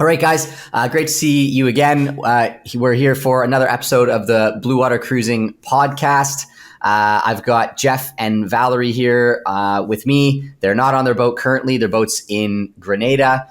All right, guys, great to see you again. We're here for another episode of the Bluewater Cruising podcast. I've got Jeff and Valerie here with me. They're not on their boat currently. Their boat's in Grenada.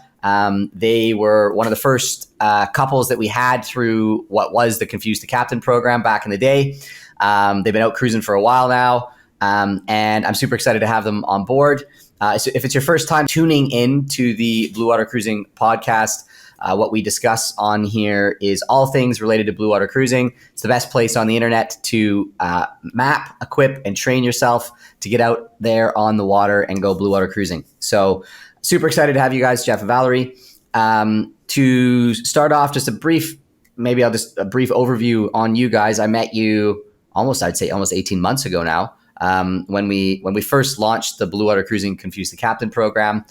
They were one of the first couples that we had through what was the Confused to Captain program back in the day. They've been out cruising for a while now, and I'm super excited to have them on board. So if it's your first time tuning in to the Bluewater Cruising podcast, what we discuss on here is all things related to Bluewater cruising. It's the best place on the internet to map, equip, and train yourself to get out there on the water and go Bluewater cruising. So super excited to have you guys, Jeff and Valerie. To start off, just a brief overview on you guys. I met you almost 18 months ago now, when we first launched the Bluewater Cruising Confused to Captain program.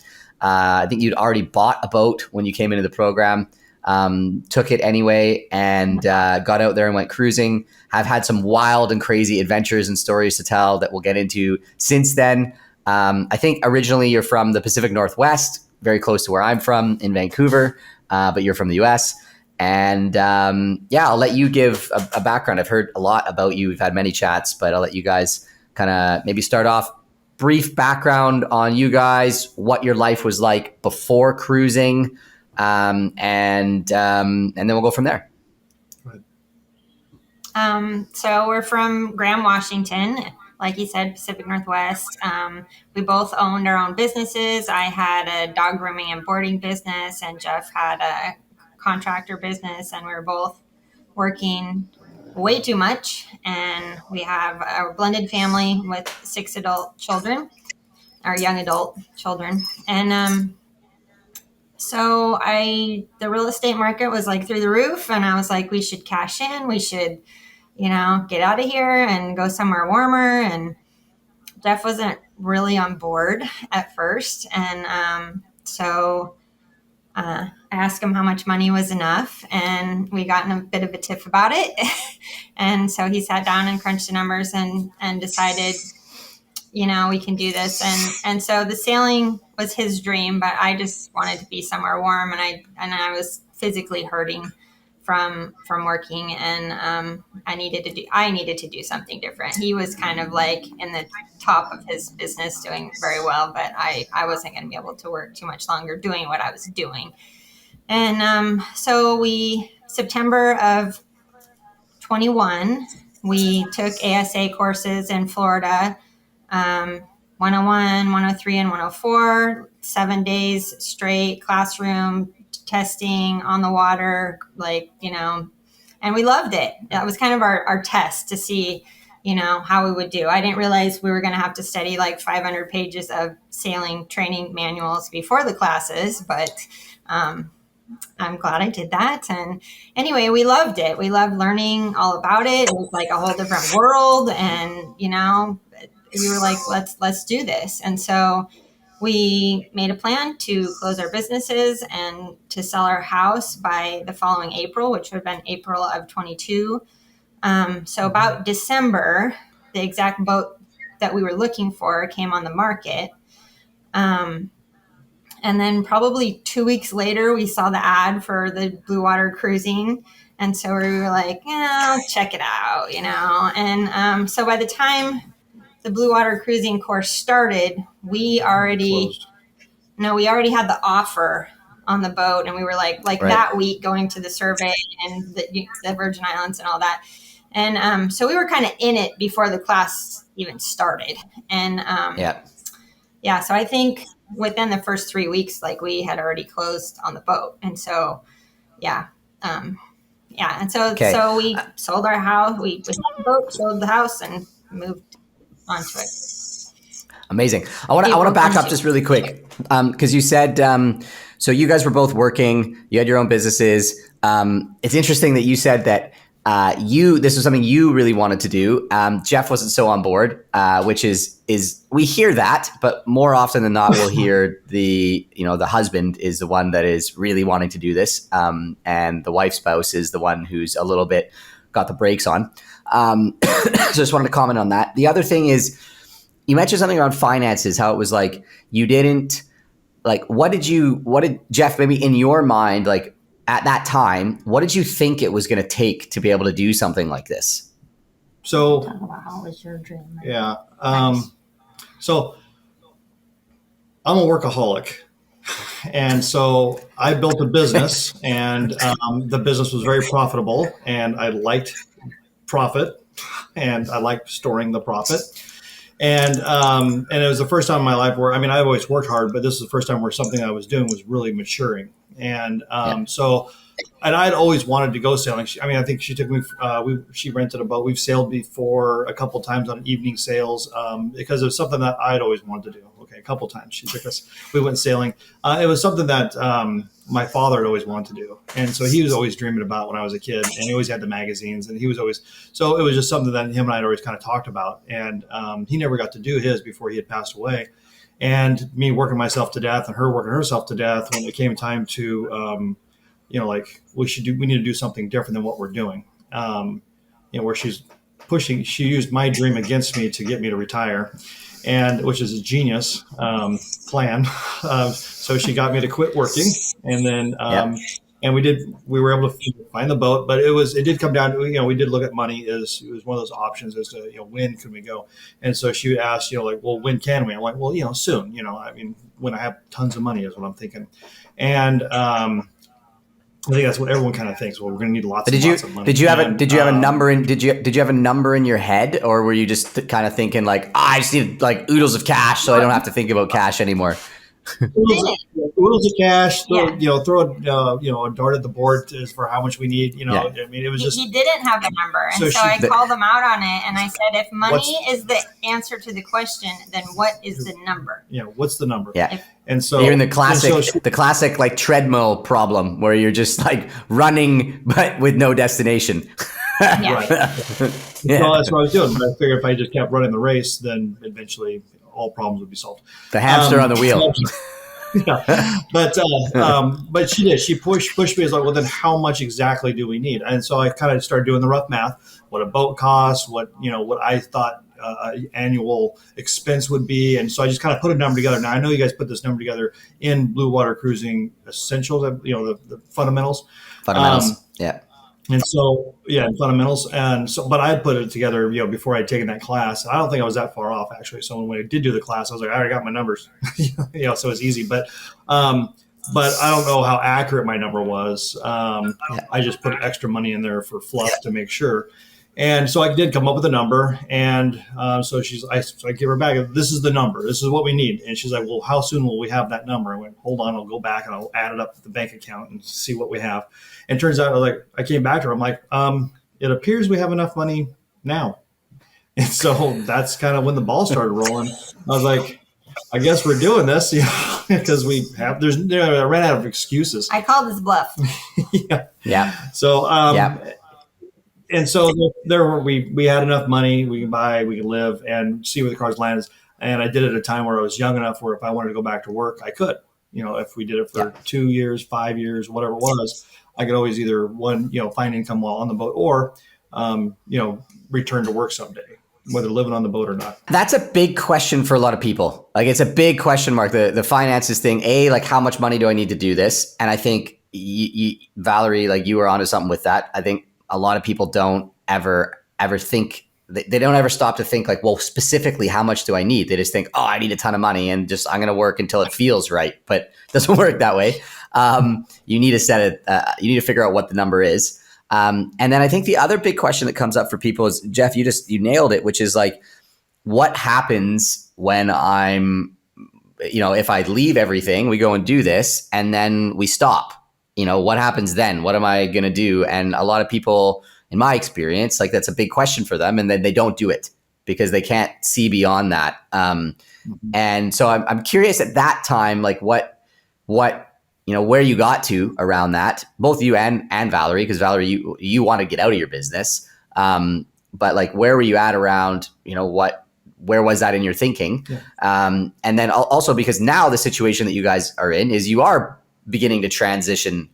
I think you'd already bought a boat when you came into the program, took it anyway, and got out there and went cruising. I've had some wild and crazy adventures and stories to tell that we'll get into since then. I think originally you're from the Pacific Northwest, very close to where I'm from in Vancouver, but you're from the US. And I'll let you give a background. I've heard a lot about you. We've had many chats, but I'll let you guys kind of maybe start off. Brief background on you guys, what your life was like before cruising, and then we'll go from there. So we're from Graham, Washington, like you said, Pacific Northwest. We both owned our own businesses. I had a dog grooming and boarding business, and Jeff had a contractor business, and we were both working way too much, and we have a blended family with 6 adult children, or young adult children. And so the real estate market was like through the roof, and I was like, we should cash in, we should get out of here and go somewhere warmer. And Jeff wasn't really on board at first, and so I asked him how much money was enough, and we got in a bit of a tiff about it. And so he sat down and crunched the numbers and decided, we can do this. And so the sailing was his dream, but I just wanted to be somewhere warm, and I was physically hurting from working, and I needed to do something different. He was kind of like in the top of his business, doing very well, but I wasn't going to be able to work too much longer doing what I was doing. And so September of 21, we took ASA courses in Florida, 101, 103, and 104, 7 days straight, classroom, testing on the water, and we loved it. That was kind of our test to see, how we would do. I didn't realize we were going to have to study like 500 pages of sailing training manuals before the classes, but I'm glad I did that. And anyway, we loved it. We loved learning all about it. It was like a whole different world. And, we were like, let's do this. And so we made a plan to close our businesses and to sell our house by the following April, which would have been April of 22. So about December, the exact boat that we were looking for came on the market. And then probably 2 weeks later, we saw the ad for the Bluewater cruising. And so we were like, check it out, And so by the time the Bluewater cruising course started, we already had the offer on the boat. And we were like right. That week going to the survey and the Virgin Islands and all that. And so we were kind of in it before the class even started. And so I think within the first 3 weeks, we had already closed on the boat. And so, And so, so we sold our house, we sold the boat, sold the house, and moved onto it. Amazing. I want to back up just really quick. Cause you said, so you guys were both working, you had your own businesses. It's interesting that you said that, this was something you really wanted to do. Jeff wasn't so on board, which is we hear that, but more often than not, we'll hear the husband is the one that is really wanting to do this. And the wife's spouse is the one who's a little bit got the brakes on. So just wanted to comment on that. The other thing is you mentioned something around finances, how it was like, you didn't like, what did Jeff, maybe in your mind, like at that time, what did you think it was going to take to be able to do something like this? So, Talk about how was your dream. yeah. So I'm a workaholic. And so I built a business, and the business was very profitable, and I liked profit, and I liked storing the profit. And it was the first time in my life where, I mean, I've always worked hard, but this is the first time where something I was doing was really maturing. And and I'd always wanted to go sailing. I think she took me, she rented a boat. We've sailed before a couple times on evening sails because it was something that I'd always wanted to do. Okay, a couple times she took us, we went sailing. It was something that my father had always wanted to do. And so he was always dreaming about when I was a kid, and he always had the magazines, and he was always, so it was just something that him and I had always kind of talked about. And he never got to do his before he had passed away. And me working myself to death and her working herself to death, when it came time to, like we need to do something different than what we're doing. Where she used my dream against me to get me to retire, and which is a genius plan. So she got me to quit working, and then and we were able to find the boat, but it did come down to, we did look at money. It was one of those options as to, when can we go? And so she asked, well, when can we? I'm like, well, soon, when I have tons of money is what I'm thinking. And I think that's what everyone kind of thinks. Well, we're going to need lots of money. Did you have a number in? Did you have a number in your head, or were you just kind of thinking like, I just need like oodles of cash, so I don't have to think about cash anymore? Oodles of cash. Throw a dart at the board for how much we need. It was just he didn't have a number, and so I called him out on it, and I said, if money is the answer to the question, then what is the number? Yeah, what's the number? Yeah. And so you're in the classic like treadmill problem where you're just like running but with no destination. Right. So that's what I was doing. But I figured if I just kept running the race, then eventually all problems would be solved. The hamster on the wheel. Yeah. But she did. She pushed me. As like, well, then how much exactly do we need? And so I kind of started doing the rough math. What a boat costs. What I thought annual expense would be. And so I just kind of put a number together. Now I know you guys put this number together in Bluewater Cruising Essentials. The fundamentals. Fundamentals. Yeah. And so, fundamentals. And so, but I put it together, before I'd taken that class. I don't think I was that far off, actually. So when I did do the class, I was like, I already got my numbers, so it's easy. But I don't know how accurate my number was. I just put extra money in there for fluff to make sure. And so I did come up with a number. And so I give her back, this is the number. This is what we need. And she's like, well, how soon will we have that number? I went, hold on, I'll go back and I'll add it up to the bank account and see what we have. And it turns out, I came back to her. I'm like, it appears we have enough money now. And so that's kind of when the ball started rolling. I was like, I guess we're doing this, because I ran out of excuses. I called this bluff. Yeah. So, and so there we had enough money. We can buy, we can live, and see where the car's landed. And I did it at a time where I was young enough where if I wanted to go back to work, I could. If we did it for 2 years, 5 years, whatever it was, I could always either find income while on the boat, or return to work someday, whether living on the boat or not. That's a big question for a lot of people. Like, it's a big question mark. The finances thing. Like, how much money do I need to do this? And I think Valerie, like, you were onto something with that. I think a lot of people don't ever think, they don't ever stop to think like, well, specifically, how much do I need? They just think, oh, I need a ton of money and just, I'm going to work until it feels right. But it doesn't work that way. You need to set it, you need to figure out what the number is. And then I think the other big question that comes up for people is, Jeff, you nailed it, which is like, what happens when I'm, if I leave everything, we go and do this, and then we stop. What happens then? What am I going to do? And a lot of people, in my experience, like, that's a big question for them. And then they don't do it because they can't see beyond that. And so I'm curious at that time, like what, where you got to around that, both you and Valerie, because Valerie, you want to get out of your business. But like, where were you at around, where was that in your thinking? Yeah. And then also, because now the situation that you guys are in is you are beginning to transition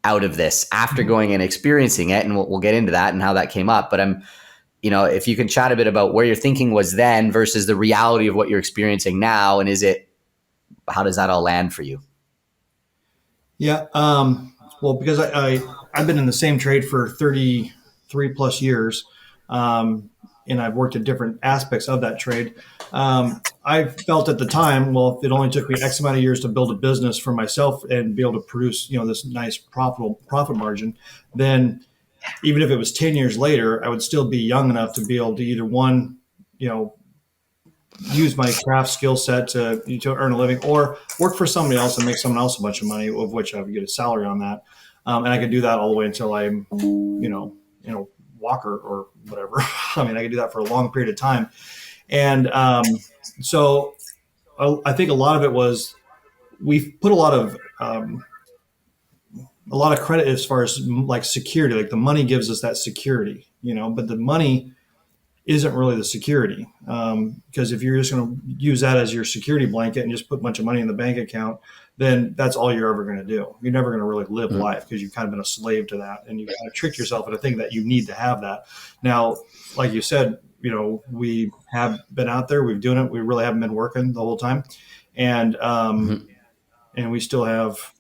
out of this after going and experiencing it. And we'll get into that and how that came up. But if you can chat a bit about where your thinking was then versus the reality of what you're experiencing now. And is it how does that all land for you? Yeah. Well, because I've been in the same trade for 33 plus years, and I've worked in different aspects of that trade. I felt at the time, well, if it only took me X amount of years to build a business for myself and be able to produce, this nice profit margin, then even if it was 10 years later, I would still be young enough to be able to either one, use my craft skill set to earn a living, or work for somebody else and make someone else a bunch of money, of which I would get a salary on that. And I could do that all the way until I'm, Walker or whatever. I mean, I could do that for a long period of time. And so I think a lot of it was, we've put a lot of credit as far as like security, like the money gives us that security, but the money isn't really the security. Because if you're just going to use that as your security blanket and just put a bunch of money in the bank account, then that's all you're ever going to do. You're never going to really live life, because you've kind of been a slave to that, and you kind of tricked yourself into thinking that you need to have that. Now, like you said, we have been out there, we've doing it. We really haven't been working the whole time. And, and we still have,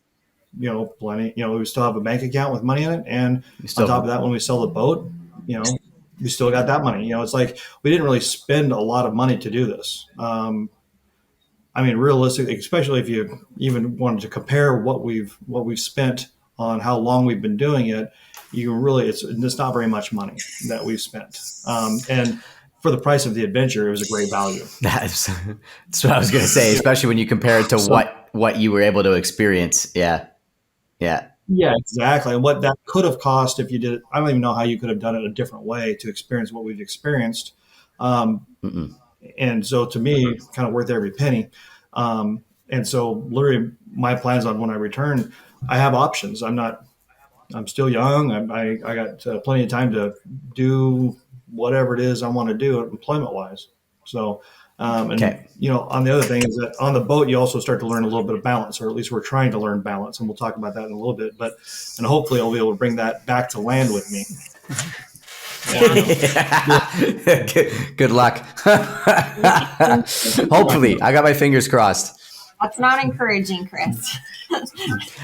plenty, we still have a bank account with money in it. And on top of that, when we sell the boat, we still got that money. It's like, we didn't really spend a lot of money to do this. I mean, realistically, especially if you even wanted to compare what we've spent on how long we've been doing it, you really, it's not very much money that we've spent. And for the price of the adventure, it was a great value. That's what I was going to say, especially when you compare it to what you were able to experience. Yeah. Yeah. Yeah, exactly. And what that could have cost if you did it, I don't even know how you could have done it a different way to experience what we've experienced. And so to me, kind of worth every penny. And so literally my plans on when I return, I have options. I'm still young. I got plenty of time to do whatever it is I want to do employment wise. So, on the other thing is that on the boat, you also start to learn a little bit of balance, or at least we're trying to learn balance. And we'll talk about that in a little bit, and hopefully I'll be able to bring that back to land with me. Good luck. Hopefully, I got my fingers crossed. That's not encouraging, Chris.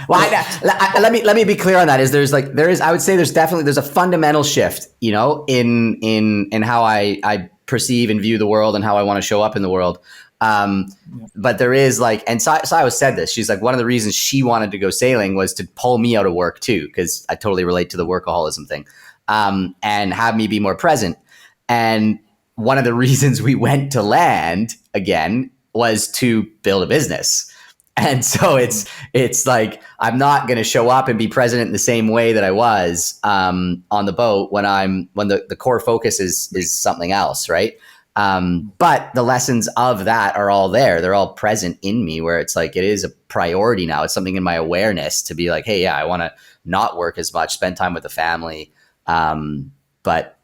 Well, let me be clear on that. I would say there's a fundamental shift, in how I perceive and view the world and how I want to show up in the world. But there is and Sai said this. She's like, one of the reasons she wanted to go sailing was to pull me out of work too, because I totally relate to the workaholism thing, and have me be more present. And one of the reasons we went to land again was to build a business. And so it's like, I'm not going to show up and be present in the same way that I was on the boat when the core focus is something else, right? But the lessons of that are all there. They're all present in me, where it's like, it is a priority now. It's something in my awareness to be like, hey, yeah, I want to not work as much, spend time with the family. But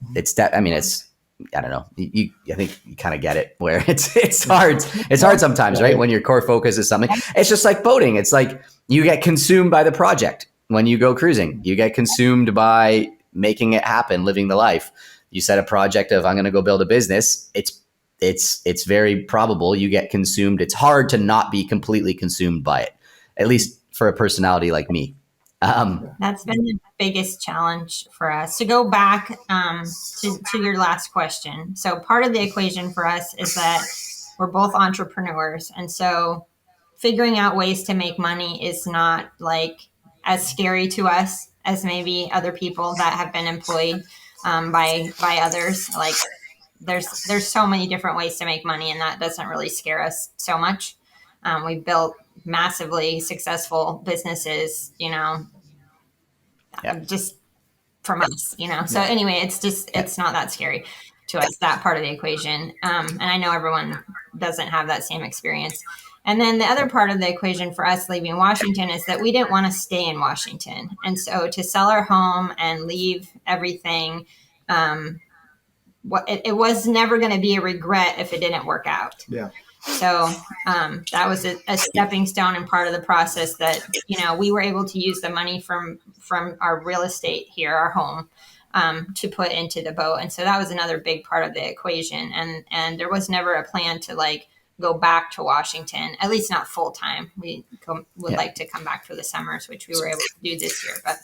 I don't know. I think you kind of get it, where it's hard. It's hard sometimes, right? When your core focus is something. It's just like boating. It's like you get consumed by the project when you go cruising. You get consumed by making it happen, living the life. You set a project of, I'm going to go build a business. It's very probable you get consumed. It's hard to not be completely consumed by it, at least for a personality like me. That's been the biggest challenge for us. To go back to your last question. So part of the equation for us is that we're both entrepreneurs. And so figuring out ways to make money is not as scary to us as maybe other people that have been employed by others. There's so many different ways to make money, and that doesn't really scare us so much. We built massively successful businesses, just from us, So anyway, it's not that scary to us, that part of the equation. And I know everyone doesn't have that same experience. And then the other part of the equation for us leaving Washington is that we didn't want to stay in Washington. And so to sell our home and leave everything, it was never going to be a regret if it didn't work out. Yeah. So that was a stepping stone and part of the process that, we were able to use the money from our real estate here, our home, to put into the boat. And so that was another big part of the equation. And there was never a plan to go back to Washington, at least not full time. We would like to come back for the summers, which we were able to do this year. But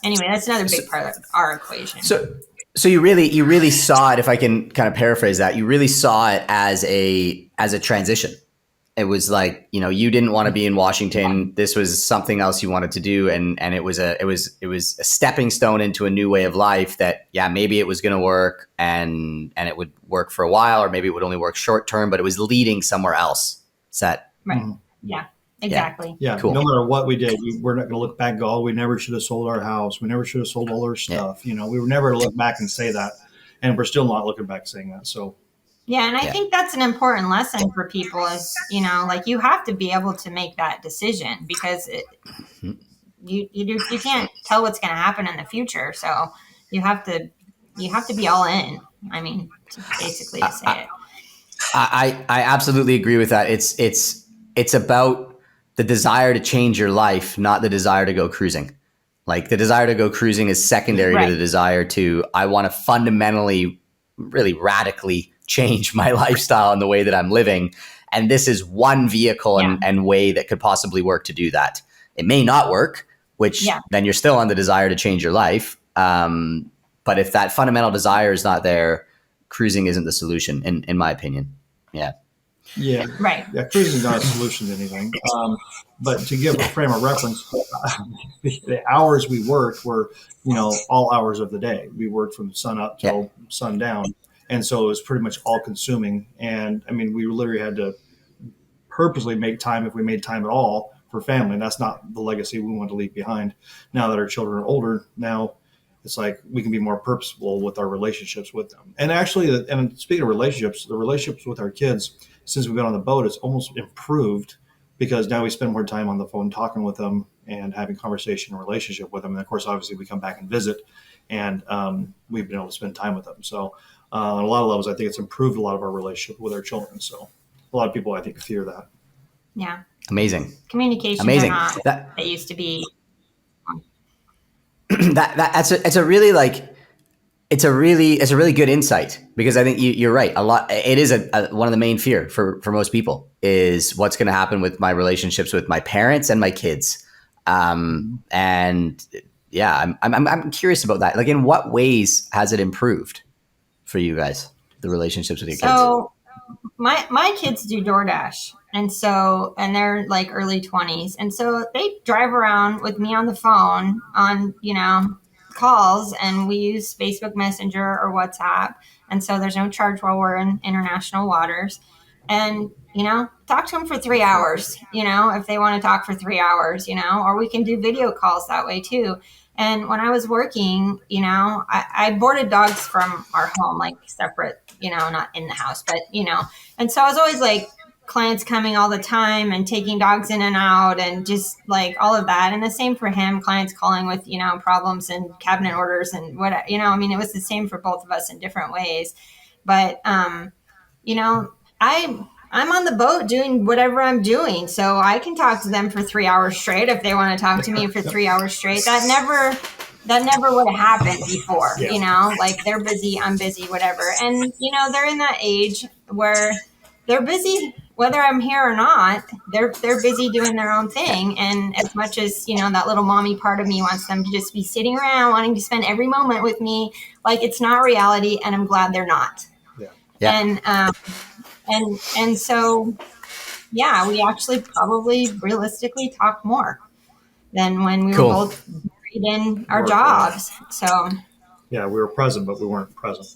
anyway, that's another big part of our equation. So you really saw it, if I can kind of paraphrase that, you really saw it as a transition. It was like, you didn't want to be in Washington. This was something else you wanted to do. And it was a stepping stone into a new way of life that, maybe it was going to work and it would work for a while, or maybe it would only work short term, but it was leading somewhere else. Is that right? Mm-hmm. Yeah, exactly. Yeah. Cool. No matter what we did, we're not going to look back and go, we never should have sold our house. We never should have sold all our stuff. We were never to look back and say that. And we're still not looking back saying that. So. Yeah. And I think that's an important lesson for people is, like you have to be able to make that decision because you can't tell what's going to happen in the future. So you have to be all in. I mean, basically to say it. I absolutely agree with that. It's about the desire to change your life, not the desire to go cruising. Like the desire to go cruising is secondary to the desire to, I want to fundamentally, really radically change my lifestyle and the way that I'm living. And this is one vehicle and way that could possibly work to do that. It may not work, which then you're still on the desire to change your life. But if that fundamental desire is not there, cruising isn't the solution, in my opinion. Yeah. Yeah. Right. Yeah. Cruising is not a solution to anything. But to give a frame of reference, the hours we worked were, all hours of the day. We worked from sun up till sundown. And so it was pretty much all consuming. And I mean, we literally had to purposely make time, if we made time at all, for family. And that's not the legacy we want to leave behind. Now that our children are older, now it's like we can be more purposeful with our relationships with them. And actually, and speaking of relationships, the relationships with our kids, since we've been on the boat, it's almost improved because now we spend more time on the phone talking with them and having conversation and relationship with them. And of course, obviously, we come back and visit, and we've been able to spend time with them. So on a lot of levels, I think it's improved a lot of our relationship with our children. So a lot of people, I think, fear that. Yeah. Amazing. Communication. Amazing. That used to be. It's a really good insight because I think you're right. It is one of the main fear for most people is what's going to happen with my relationships with my parents and my kids. I'm curious about that. Like, in what ways has it improved for you guys, the relationships with your kids? So my kids do DoorDash. And they're like early 20s. And so they drive around with me on the phone on, calls, and we use Facebook Messenger or WhatsApp. And so there's no charge while we're in international waters. And, talk to them for 3 hours, if they want to talk for 3 hours, or we can do video calls that way too. And when I was working, I boarded dogs from our home, like separate, not in the house, but, and so I was always like, clients coming all the time and taking dogs in and out and just like all of that. And the same for him, clients calling with, problems and cabinet orders and what, it was the same for both of us in different ways. But, I'm on the boat doing whatever I'm doing. So I can talk to them for 3 hours straight. If they want to talk to me for 3 hours straight, that never would have happened before, like they're busy, I'm busy, whatever. And, they're in that age where they're busy, whether I'm here or not, they're busy doing their own thing. And as much as, that little mommy part of me wants them to just be sitting around wanting to spend every moment with me, like it's not reality. And I'm glad they're not. Yeah. And so, we actually probably realistically talk more than when we were both buried in our jobs. So. Yeah, we were present, but we weren't present.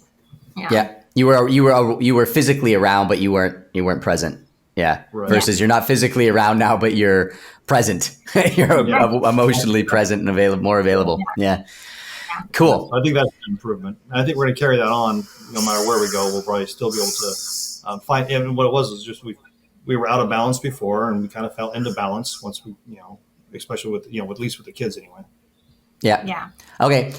Yeah. You were physically around, but you weren't present. Yeah. Right. Versus you're not physically around now, but you're present. You're emotionally present and more available. Yeah. Cool. I think that's an improvement. I think we're going to carry that on no matter where we go. We'll probably still be able to find. And what it was just we were out of balance before, and we kind of fell into balance once we, especially with at least with the kids anyway. Yeah. Yeah. Okay.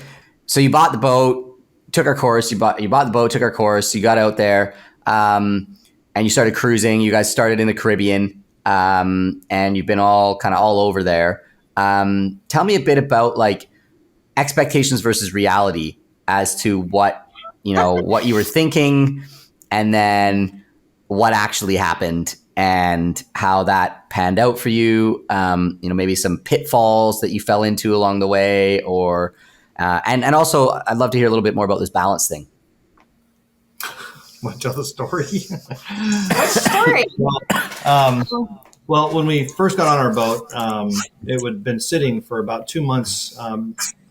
So you bought the boat. Took our course. You bought the boat. Took our course. You got out there, and you started cruising. You guys started in the Caribbean, and you've been all over there. Tell me a bit about like expectations versus reality as to what you were thinking, and then what actually happened, and how that panned out for you. Maybe some pitfalls that you fell into along the way, or and also I'd love to hear a little bit more about this balance thing. Want to tell the story? What story? Well, when we first got on our boat, it had been sitting for about 2 months,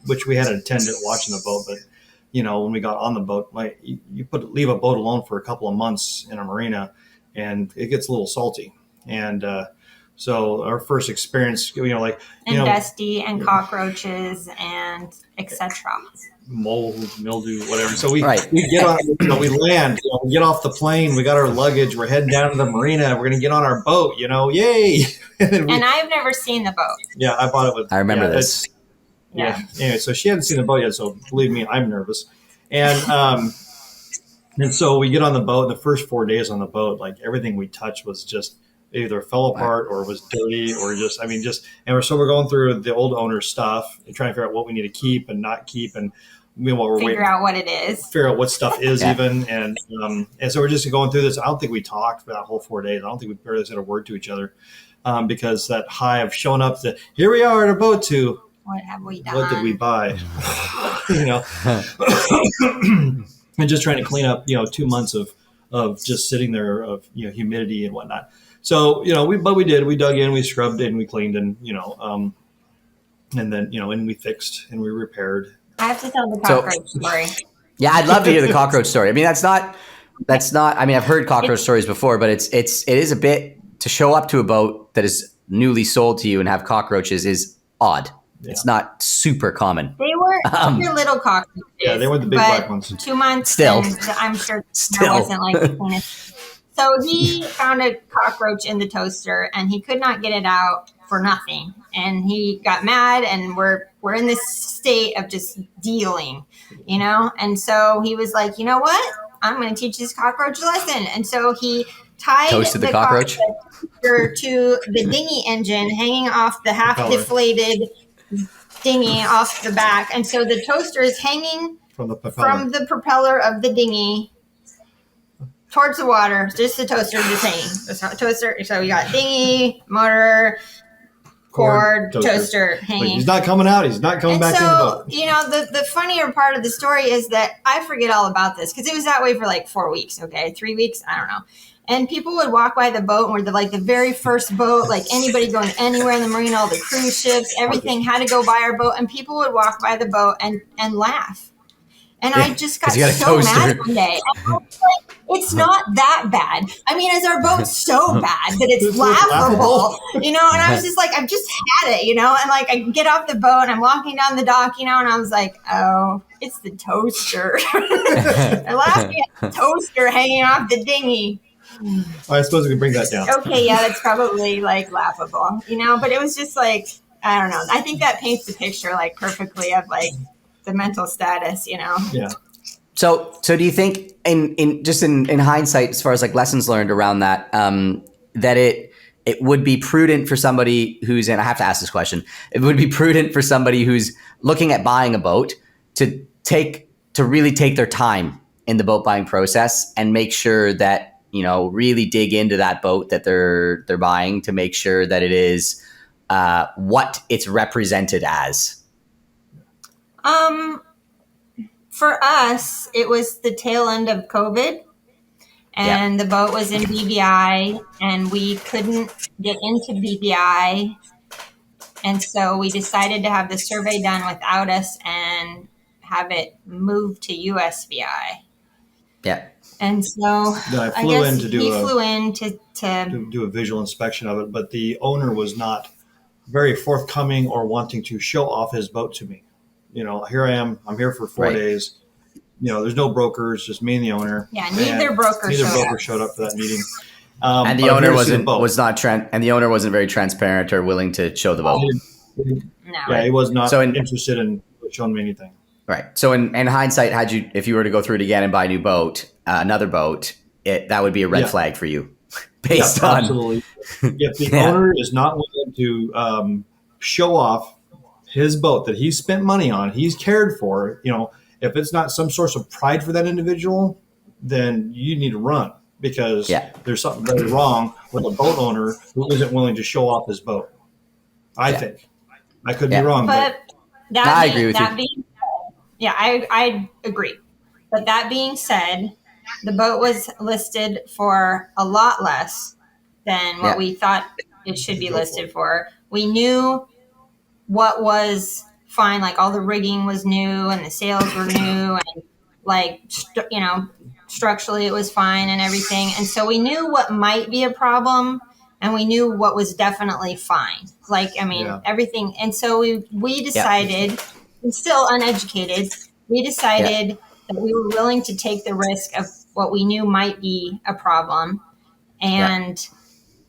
which we had an attendant watching the boat. But when we got on the boat, you leave a boat alone for a couple of months in a marina, and it gets a little salty. And so our first experience, dusty and cockroaches and etc. Mold, mildew, whatever. So we get on, we land, we get off the plane, we got our luggage, we're heading down to the marina, we're going to get on our boat, yay. And I've never seen the boat. Yeah, I bought it with. I remember this. Yeah. Anyway, so she hadn't seen the boat yet, so believe me, I'm nervous. And so we get on the boat, and the first 4 days on the boat, like everything we touched was just either fell apart or was dirty or we're going through the old owner's stuff and trying to figure out what we need to keep and not keep, and meanwhile we're figure out what it is, figure out what stuff is even, and so we're just going through this. I don't think we talked for that whole 4 days. I don't think we barely said a word to each other, because that high of showing up to here we are at a boat to what have we done? What did we buy? And just trying to clean up 2 months of just sitting there of humidity and whatnot. So, we dug in, we scrubbed and we cleaned and then, and we fixed and we repaired. I have to tell the cockroach story. Yeah, I'd love to hear the cockroach story. I mean, that's not, I mean, I've heard cockroach stories before, but it is a bit to show up to a boat that is newly sold to you and have cockroaches is odd. Yeah. It's not super common. They were your little cockroaches. Yeah, they were the big black ones. 2 months. Still. And I'm sure there wasn't like the cleanest. So he found a cockroach in the toaster and he could not get it out for nothing. And he got mad, and we're in this state of just dealing, And so he was like, you know what? I'm going to teach this cockroach a lesson. And so he tied toasted the cockroach to the dinghy engine hanging off the half deflated dinghy off the back. And so the toaster is hanging from the propeller of the dinghy towards the water, just the toaster just hanging. The toaster. So we got dinghy, motor, cord, toaster hanging. Wait, he's not coming out. He's not coming back in the boat. The funnier part of the story is that I forget all about this because it was that way for like 4 weeks. Okay, 3 weeks. I don't know. And people would walk by the boat, and we're the very first boat, like anybody going anywhere in the marina, all the cruise ships, everything had to go by our boat, and people would walk by the boat and laugh. And I just got so mad one day. And I was like, it's not that bad. I mean, is our boat so bad that it's laughable? And I was just like, I've just had it, and like I get off the boat and I'm walking down the dock, and I was like, oh, it's the toaster. They're laughing at the toaster hanging off the dinghy. I suppose we can bring that down. Okay, yeah, that's probably like laughable, but it was just like, I don't know. I think that paints the picture like perfectly of like the mental status, Yeah. So do you think in hindsight, as far as like lessons learned around that, that it would be prudent for somebody who's I have to ask this question. It would be prudent for somebody who's looking at buying a boat to really take their time in the boat buying process and make sure that, really dig into that boat that they're buying to make sure that it is what it's represented as. For us, it was the tail end of COVID, and the boat was in BVI, and we couldn't get into BVI, and so we decided to have the survey done without us and have it moved to USVI. Yeah. And so I flew in to do a visual inspection of it, but the owner was not very forthcoming or wanting to show off his boat to me. Here I am. I'm here for 4 days. There's no brokers, just me and the owner. Yeah, neither broker showed up for that meeting. And the owner wasn't very transparent or willing to show the boat. No. Yeah, he was not interested in showing me anything. Right. So in hindsight, if you were to go through it again and buy a new boat, another boat, that would be a red flag for you, based on absolutely. If the owner is not willing to show off his boat that he's spent money on, he's cared for, if it's not some source of pride for that individual, then you need to run. because there's something very wrong with a boat owner who isn't willing to show off his boat. I think. I could be wrong, but I agree with you. I agree. But that being said, the boat was listed for a lot less than what we thought it should be listed for. We knew what was fine, like all the rigging was new and the sails were new, and like, structurally it was fine and everything. And so we knew what might be a problem, and we knew what was definitely fine. Like, everything. And so we decided, and still uneducated, we decided that we were willing to take the risk of what we knew might be a problem and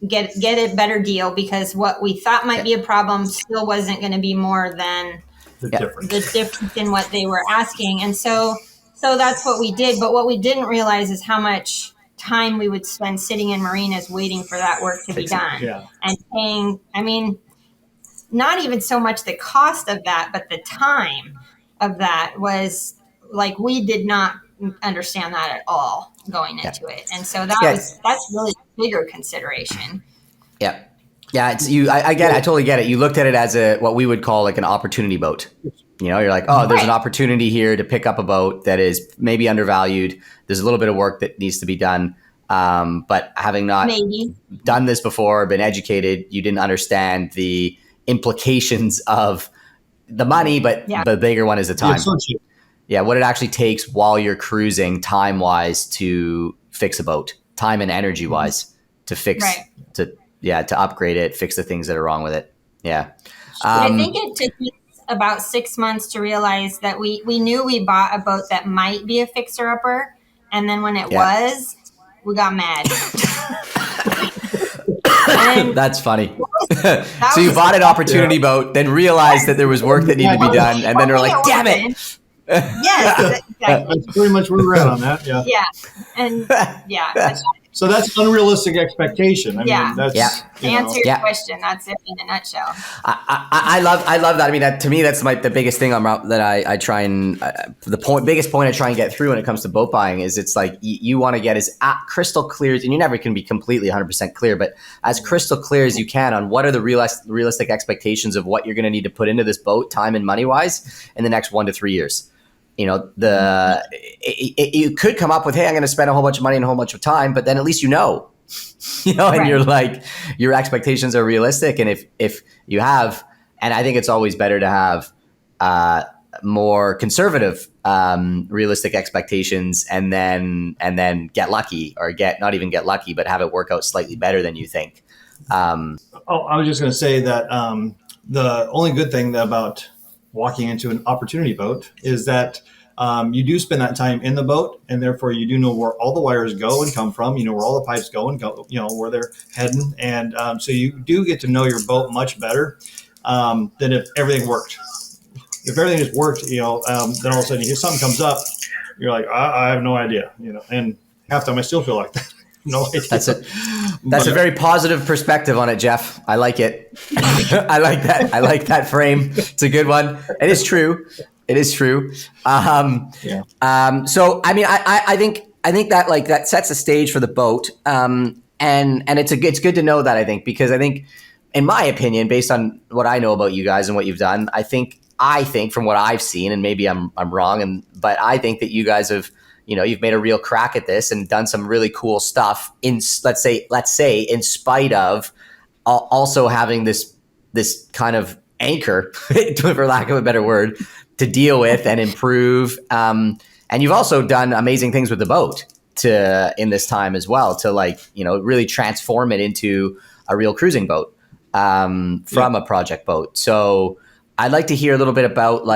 get a better deal, because what we thought might be a problem still wasn't going to be more than the difference in what they were asking. And so that's what we did. But what we didn't realize is how much time we would spend sitting in marinas waiting for that work to be done and paying. Not even so much the cost of that, but the time of that was like, we did not understand that at all going into it. And so that's really a bigger consideration. Yeah. Yeah. It's you. I get it. I totally get it. You looked at it as what we would call like an opportunity boat. You're like, oh, there's an opportunity here to pick up a boat that is maybe undervalued. There's a little bit of work that needs to be done. But having not done this before, been educated, you didn't understand the implications of the money, but the bigger one is the time. What it actually takes while you're cruising, time wise, to fix a boat, time and energy wise to fix, to upgrade it, fix the things that are wrong with it. Yeah. I think it took me about 6 months to realize that we knew we bought a boat that might be a fixer upper. And then when it was, we got mad. That's funny. So you bought an opportunity boat, then realized that there was work that needed to be done, and then you're like, damn it. Yes, exactly. That's pretty much where we're at on that. So that's unrealistic expectation. I mean, that's to answer your question, that's it in a nutshell. I love that. To me, that's the biggest thing that I try and biggest point I try and get through when it comes to boat buying is it's like you want to get as crystal clear, and you never can be completely 100% clear, but as crystal clear as you can on what are the realistic expectations of what you're going to need to put into this boat, time and money wise, in the next 1 to 3 years. You could come up with, hey, I'm going to spend a whole bunch of money and a whole bunch of time, but then at least and you're like, your expectations are realistic. And if you have, and I think it's always better to have more conservative, realistic expectations, and then get lucky, or not even get lucky, but have it work out slightly better than you think. I was just going to say that the only good thing about walking into an opportunity boat is that you do spend that time in the boat, and therefore you do know where all the wires go and come from. You know where all the pipes go and go. You know where they're heading, and so you do get to know your boat much better than if everything worked. If everything just worked, then all of a sudden something comes up, you're like, I have no idea. And half the time I still feel like that. No idea. That's it. That's a very positive perspective on it, Jeff. I like it. I like that. I like that frame. It's a good one. It is true. So, I mean, I think that that sets a stage for the boat. And it's good to know that, I think, because I think, in my opinion, based on what I know about you guys and what you've done, I think from what I've seen, and maybe I'm wrong, but I think that you guys have, you've made a real crack at this and done some really cool stuff in, let's say, in spite of also having this kind of anchor, for lack of a better word, to deal with and improve. And you've also done amazing things with the boat in this time as well, to really transform it into a real cruising boat from a project boat. So I'd like to hear a little bit about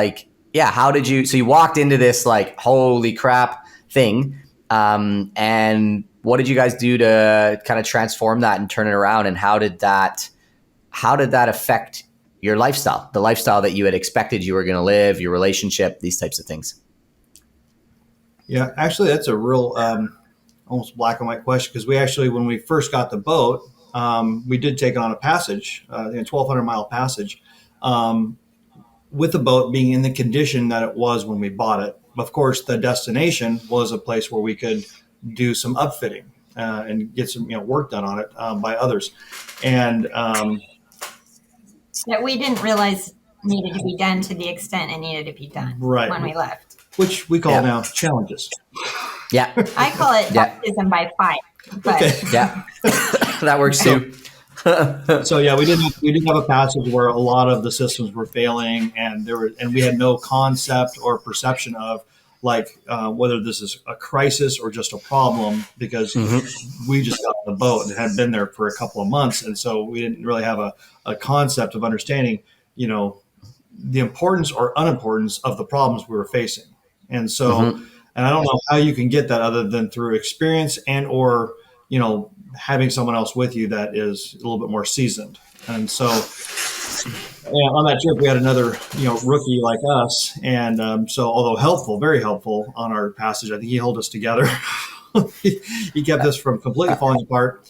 how did you, so you walked into this holy crap thing, and what did you guys do to kind of transform that and turn it around, and how did that affect your lifestyle, the lifestyle that you had expected you were going to live, your relationship, these types of things? Yeah, actually, that's a real almost black and white question, because we actually, when we first got the boat, we did take on a passage, a 1,200-mile passage, with the boat being in the condition that it was when we bought it. Of course, the destination was a place where we could do some upfitting. and get some work done on it by others. And that we didn't realize needed to be done to the extent it needed to be done when we left. Which we call now challenges. Yeah. I call it baptism by fire. But. Okay. Yeah. That works too. So yeah, we didn't have a passage where a lot of the systems were failing, and we had no concept or perception of whether this is a crisis or just a problem, because we just got on the boat and had been there for a couple of months, and so we didn't really have a concept of understanding, the importance or unimportance of the problems we were facing. And so, and I don't know how you can get that other than through experience and or having someone else with you that is a little bit more seasoned. And so on that trip, we had another, rookie like us. And so although helpful, very helpful on our passage, I think he held us together. He kept us from completely falling apart.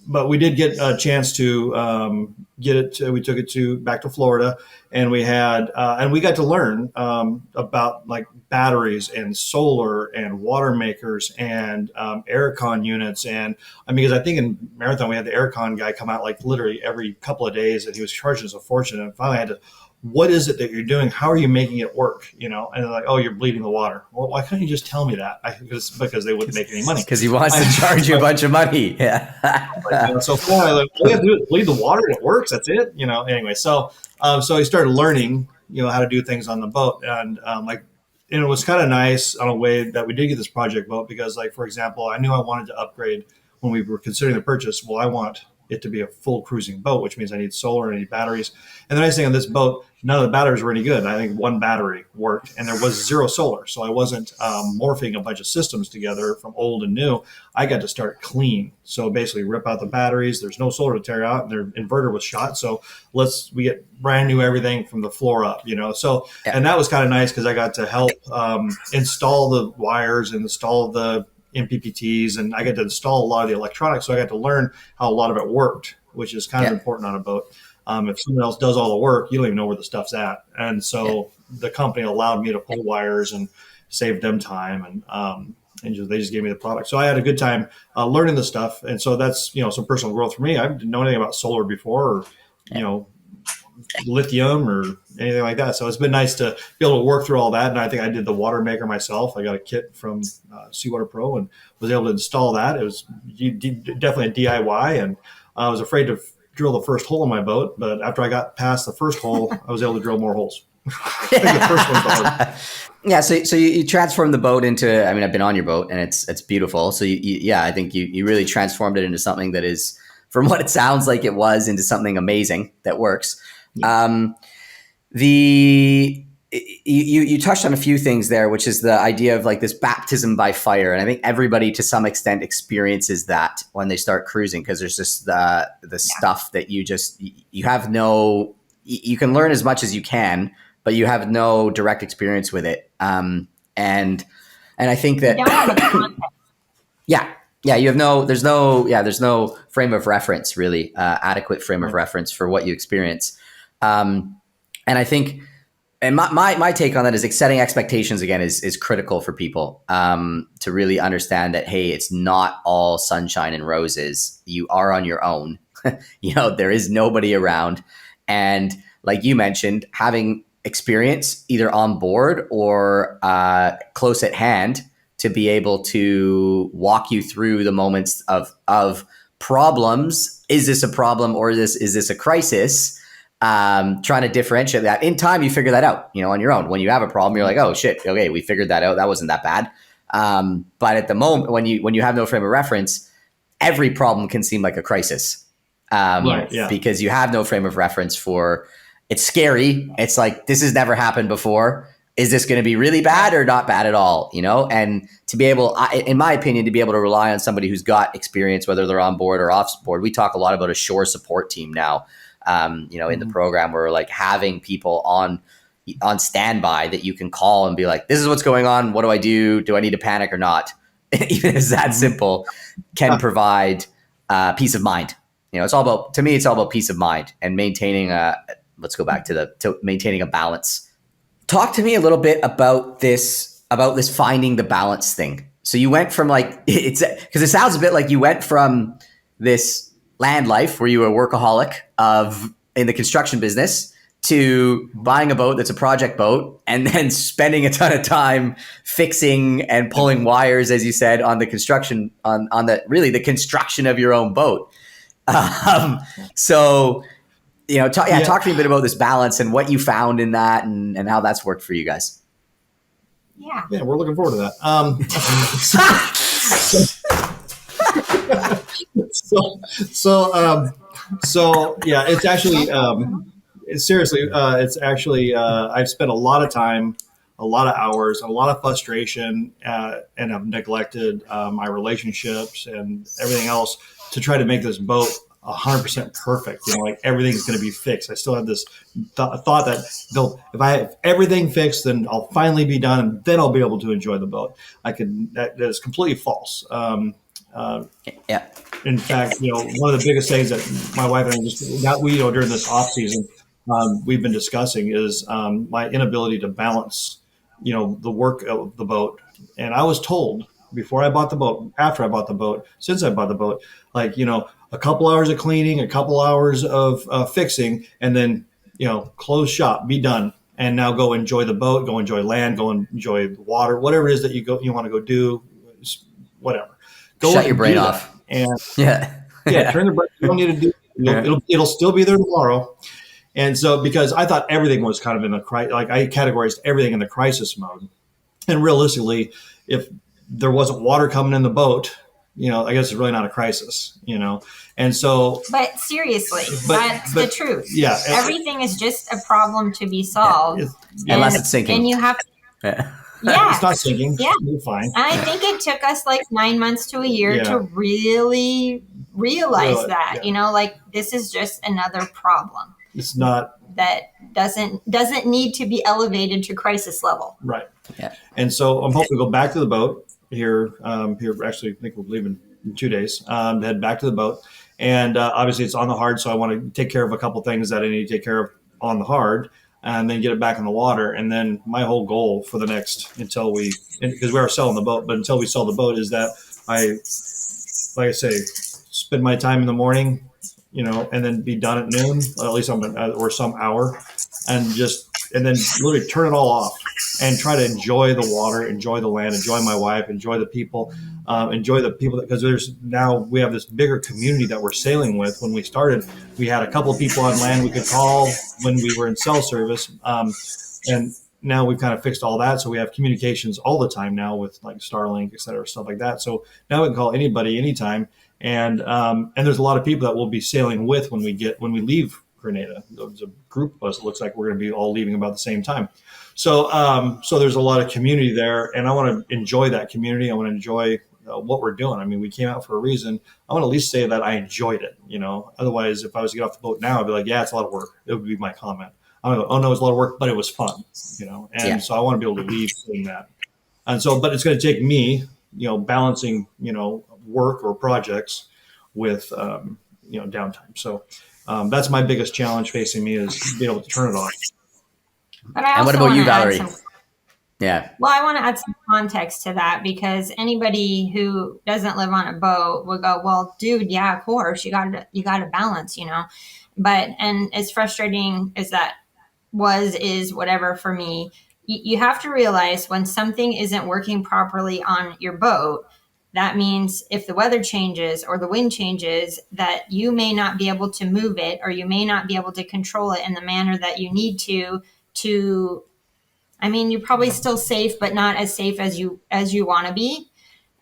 But we did get a chance to we took it back to Florida, and we had and we got to learn about batteries and solar and water makers and aircon units. And because I think in Marathon we had the aircon guy come out literally every couple of days, and he was charging us a fortune. And finally I had to, what is it that you're doing? How are you making it work? And they're like, oh, you're bleeding the water. Well, why couldn't you just tell me that? Because they wouldn't make any money. Because he wants to charge you a bunch of money. Yeah. So all you have to do is bleed the water and it works. That's it. Anyway, so he started learning, how to do things on the boat. And it was kind of nice on a way that we did get this project boat, because for example, I knew I wanted to upgrade when we were considering the purchase. Well, I want it to be a full cruising boat, which means I need solar, I need batteries. And the nice thing on this boat, none of the batteries were any good. I think one battery worked, and there was zero solar. So I wasn't morphing a bunch of systems together from old and new. I got to start clean. So basically rip out the batteries. There's no solar to tear out, and their inverter was shot. So we get brand new everything from the floor up, So, and that was kind of nice because I got to help install the wires and install the MPPTs, and I got to install a lot of the electronics. So I got to learn how a lot of it worked, which is kind of important on a boat. If someone else does all the work, you don't even know where the stuff's at. And so the company allowed me to pull wires and save them time. And they just gave me the product. So I had a good time learning the stuff. And so that's, some personal growth for me. I didn't know anything about solar before, or, lithium or anything like that. So it's been nice to be able to work through all that. And I think I did the water maker myself. I got a kit from Seawater Pro and was able to install that. It was definitely a DIY, and I was afraid to drill the first hole in my boat. But after I got past the first hole, I was able to drill more holes. I think the first one's the hard. Yeah. So you transformed the boat into, I've been on your boat and it's beautiful. So I think you really transformed it into something that is, from what it sounds like it was, into something amazing that works. You touched on a few things there, which is the idea of this baptism by fire. And I think everybody to some extent experiences that when they start cruising, because there's just the stuff that you can learn as much as you can, but you have no direct experience with it. And I think that, there's no frame of reference, really, adequate frame of reference for what you experience. And I think, and my take on that is setting expectations again is critical for people to really understand that, hey, it's not all sunshine and roses. You are on your own. There is nobody around. And like you mentioned, having experience either on board or close at hand to be able to walk you through the moments of problems. Is this a problem or is this a crisis? Trying to differentiate that. In time, you figure that out, on your own. When you have a problem, you're like, oh shit, okay, we figured that out. That wasn't that bad. But at the moment, when you have no frame of reference, every problem can seem like a crisis. Because you have no frame of reference for, it's scary. It's like, this has never happened before. Is this going to be really bad or not bad at all? And to be able, in my opinion, to be able to rely on somebody who's got experience, whether they're on board or off board. We talk a lot about a shore support team now. In the program, we're having people on standby that you can call and be like, this is what's going on. What do I do? Do I need to panic or not? Even if it's that simple, can provide peace of mind. It's all about, to me, it's all about peace of mind and maintaining let's go back to maintaining a balance. Talk to me a little bit about this finding the balance thing. So you went from like, it's because it sounds a bit like you went from this land life where you were a workaholic in the construction business to buying a boat that's a project boat and then spending a ton of time fixing and pulling wires, as you said, on the construction, on the construction of your own boat. So, talk to me a bit about this balance and what you found in that and how that's worked for you guys. Yeah, we're looking forward to that. So yeah, it's actually, it's actually, I've spent a lot of time, a lot of hours, a lot of frustration, and I've neglected my relationships and everything else to try to make this boat 100% perfect. Like everything's going to be fixed. I still have this thought that if I have everything fixed, then I'll finally be done, and then I'll be able to enjoy the boat. That is completely false. Yeah. In fact, one of the biggest things that my wife and I during this off season, we've been discussing is my inability to balance, the work of the boat. And I was told before I bought the boat, after I bought the boat, since I bought the boat, like, a couple hours of cleaning, a couple hours of fixing, and then, close shop, be done. And now go enjoy the boat, go enjoy land, go enjoy the water, whatever it is that you want to go do, whatever. Go shut your brain off. And yeah, turn the brain. You don't need to do it. It'll still be there tomorrow. And so, because I thought everything was kind of in the crisis, like I categorized everything in the crisis mode. And realistically, if there wasn't water coming in the boat, I guess it's really not a crisis, And so, but seriously, that's the truth. Yeah. Everything is just a problem to be solved. Unless it's sinking. And you have to, it's not sinking. Yeah. You're fine. And I think it took us like 9 months to a year to really realize that, like this is just another problem. It's not that doesn't need to be elevated to crisis level. Right. Yeah. And so I'm hoping to go back to the boat here. Actually, I think we're leaving in 2 days. Head back to the boat. And obviously it's on the hard. So I want to take care of a couple things that I need to take care of on the hard, and then get it back in the water. And then my whole goal for the next, because we are selling the boat, but until we sell the boat, is that like I say, spend my time in the morning, and then be done at noon, or at least or some hour, and then literally turn it all off and try to enjoy the water, enjoy the land, enjoy my wife, enjoy the people, because we have this bigger community that we're sailing with. When we started, we had a couple of people on land we could call when we were in cell service. And now we've kind of fixed all that. So we have communications all the time now with like Starlink, et cetera, stuff like that. So now we can call anybody anytime. And there's a lot of people that we'll be sailing with when we leave Grenada. There's a group of us. It looks like we're going to be all leaving about the same time. So there's a lot of community there, and I want to enjoy that community. I want to enjoy what we're doing. I mean, we came out for a reason. I want to at least say that I enjoyed it. Otherwise, if I was to get off the boat now, I'd be like, yeah, it's a lot of work. It would be my comment. I'm going to go, oh no, it's a lot of work, but it was fun. So I want to be able to leave doing that. And so, but it's going to take me, balancing, work or projects with, downtime. So that's my biggest challenge facing me, is being able to turn it off. And what about you, Valerie? Yeah. Well, I want to add some context to that, because anybody who doesn't live on a boat will go, well, dude, yeah, of course, you got to balance, But, and as frustrating as that is whatever for me, you have to realize when something isn't working properly on your boat, that means if the weather changes or the wind changes, that you may not be able to move it, or you may not be able to control it in the manner that you need to, you're probably still safe, but not as safe as you want to be.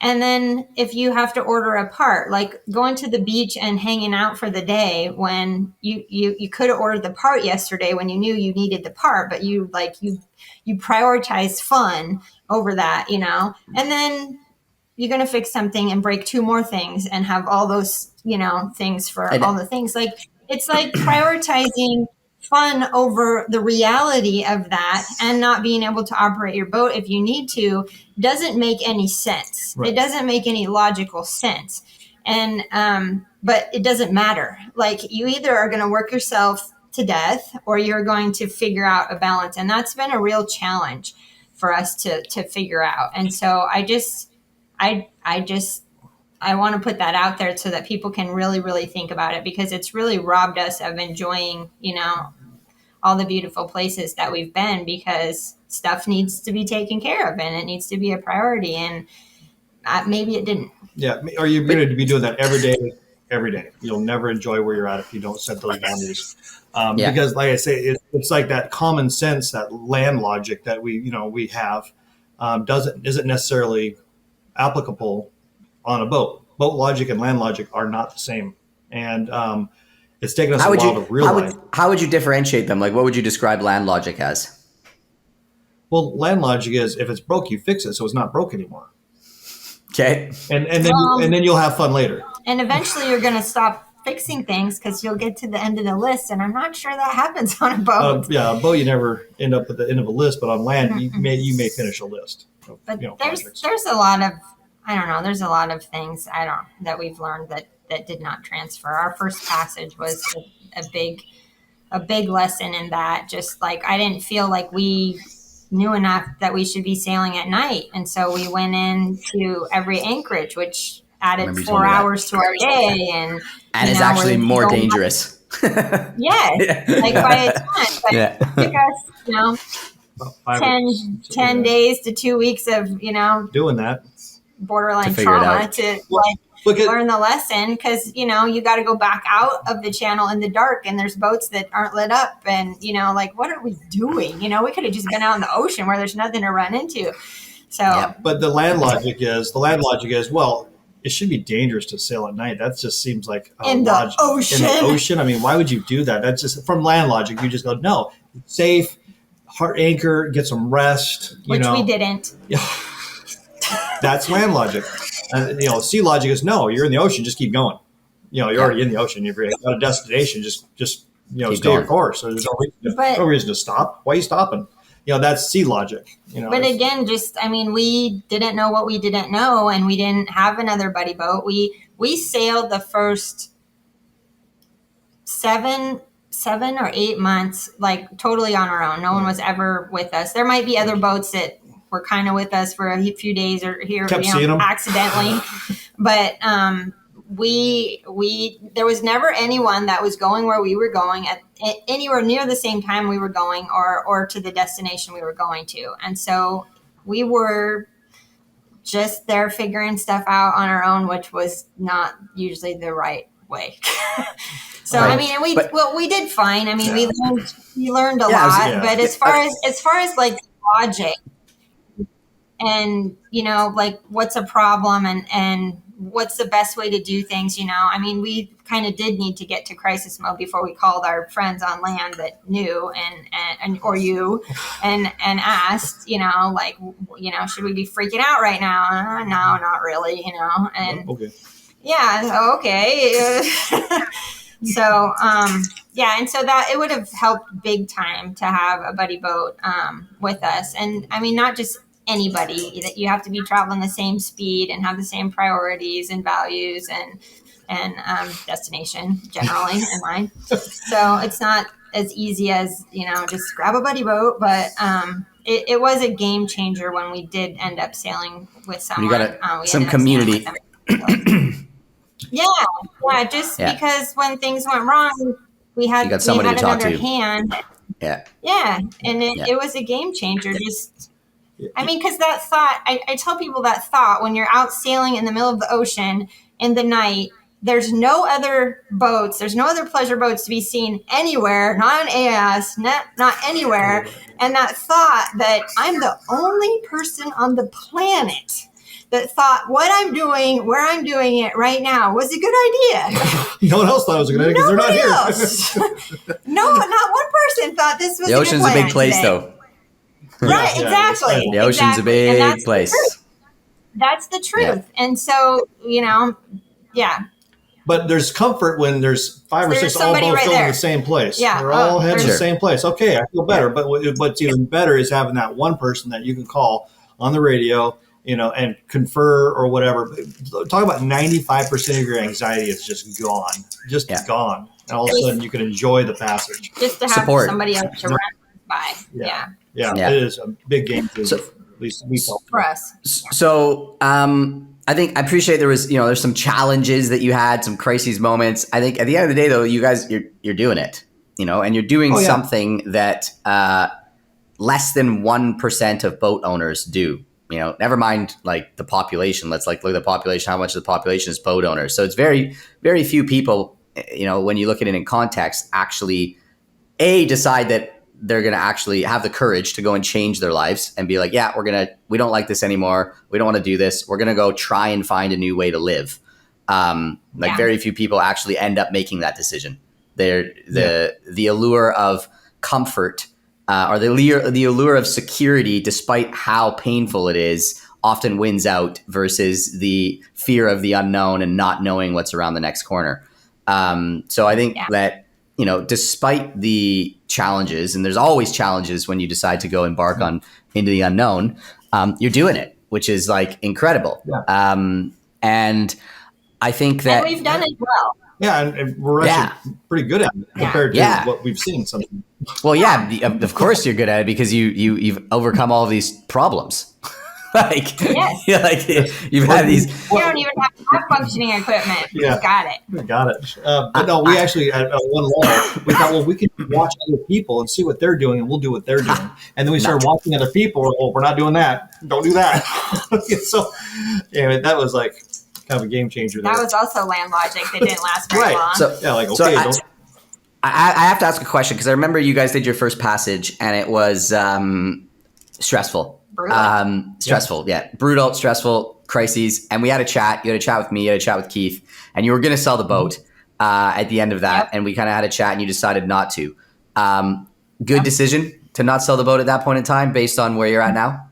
And then if you have to order a part, like going to the beach and hanging out for the day when you could have ordered the part yesterday when you knew you needed the part, but you prioritize fun over that, and then you're going to fix something and break two more things and have all those, things for all the things. Like, it's like prioritizing fun over the reality of that, and not being able to operate your boat if you need to doesn't make any sense. Right. It doesn't make any logical sense. And, but it doesn't matter. Like, you either are going to work yourself to death, or you're going to figure out a balance. And that's been a real challenge for us to figure out. And so I want to put that out there so that people can really, really think about it, because it's really robbed us of enjoying, all the beautiful places that we've been, because stuff needs to be taken care of and it needs to be a priority. And maybe it didn't. Yeah. Or you're going to be doing that every day. You'll never enjoy where you're at if you don't set those boundaries. Because like I say, it's like that common sense, that land logic that we have isn't necessarily applicable on a boat. Boat logic and land logic are not the same. And it's taken us a while to realize. How would you differentiate them? Like, what would you describe land logic as? Well, land logic is, if it's broke, you fix it so it's not broke anymore. Okay. And then you'll have fun later. And eventually you're going to stop fixing things because you'll get to the end of the list. And I'm not sure that happens on a boat. A boat, you never end up at the end of a list, but on land, you may finish a list. But there's a lot of, I don't know, there's a lot of things that we've learned that did not transfer. Our first passage was a big lesson in that. Just like, I didn't feel like we knew enough that we should be sailing at night. And so we went into every anchorage, which added 4 hours to our day. And is actually more dangerous. Yeah. Like by a ton. But it took us, 10 days to 2 weeks of, doing that. Borderline trauma to learn the lesson, because you got to go back out of the channel in the dark, and there's boats that aren't lit up, and like, what are we doing? We could have just been out in the ocean where there's nothing to run into. So but the land logic is well, it should be dangerous to sail at night. That just seems like in the ocean. I mean, why would you do that? That's just from land logic. You just go, no, it's safe, hard anchor, get some rest, which we didn't. That's land logic. And sea logic is, no, you're in the ocean, just keep going. You're already in the ocean. If you're at a destination, just stay your course. So there's no reason to stop. Why are you stopping? That's sea logic. But again, we didn't know what we didn't know, and we didn't have another buddy boat. We sailed the first 7 or 8 months like totally on our own. No one was ever with us. There might be other boats that were kind of with us for a few days or here, accidentally. But there was never anyone that was going where we were going at anywhere near the same time we were going, or to the destination we were going to. And so we were just there figuring stuff out on our own, which was not usually the right way. So right. We did fine. We learned a lot. But as far as like logic, and like what's a problem and what's the best way to do things, we kind of did need to get to crisis mode before we called our friends on land that knew and or you and asked, should we be freaking out right now? No, not really, and okay. Yeah, okay. So and so that it would have helped big time to have a buddy boat with us. And not just anybody, that you have to be traveling the same speed and have the same priorities and values and destination generally in mind. So it's not as easy as just grab a buddy boat, but it was a game changer when we did end up sailing with someone. You got some community. Because when things went wrong, we had another hand. Yeah, and it was a game changer. Because that thought, I tell people that thought when you're out sailing in the middle of the ocean in the night, there's no other boats, there's no other pleasure boats to be seen anywhere, not on AIS, not anywhere. And that thought that I'm the only person on the planet that thought what I'm doing, where I'm doing it right now was a good idea. No one else thought it was a good idea because they're not here. No, not one person thought this was a good plan. The ocean's a big place, though. Right, exactly. The ocean's a big place. That's the truth. Yeah. And so, But there's comfort when there's 5 or 6 all boats still in the same place. Yeah. They're all heading the same place. Okay, I feel better. But what's even better is having that one person that you can call on the radio, and confer or whatever. Talk about 95% of your anxiety is just gone. Gone. And all of a sudden you can enjoy the passage. Just to have somebody else to run by. Yeah. It is a big game changer, at least we felt. For us. So I think I appreciate there's some challenges that you had, some crises moments. I think at the end of the day, though, you guys, you're doing it, and you're doing something that less than 1% of boat owners do. Never mind like the population. Let's like look at the population. How much of the population is boat owners? So it's very, very few people. When you look at it in context, actually, decide that they're going to actually have the courage to go and change their lives and be like, yeah, we don't like this anymore. We don't want to do this. We're going to go try and find a new way to live. Very few people actually end up making that decision. The allure of comfort or the allure of security, despite how painful it is, often wins out versus the fear of the unknown and not knowing what's around the next corner. So I think that, despite the challenges, and there's always challenges when you decide to go embark into the unknown, you're doing it, which is like incredible. Yeah. And I think that we've done it well. Yeah, and we're actually pretty good at it compared to what we've seen. Well, of course you're good at it because you've overcome all of these problems. You've had these. We don't even have to have functioning equipment. Yeah. We've got it. Got it. But no, we actually at one level we thought, well, we can watch other people and see what they're doing, and we'll do what they're doing. And then we started watching other people. Well, we're not doing that. Don't do that. So, that was like kind of a game changer. That was also land logic. They didn't last very long. So I have to ask a question because I remember you guys did your first passage and it was stressful. Stressful, brutal, stressful, crises. And we had a chat. You had a chat with me, you had a chat with Keith, and you were going to sell the boat at the end of that. Yep. And we kind of had a chat and you decided not to. Good decision to not sell the boat at that point in time based on where you're at now?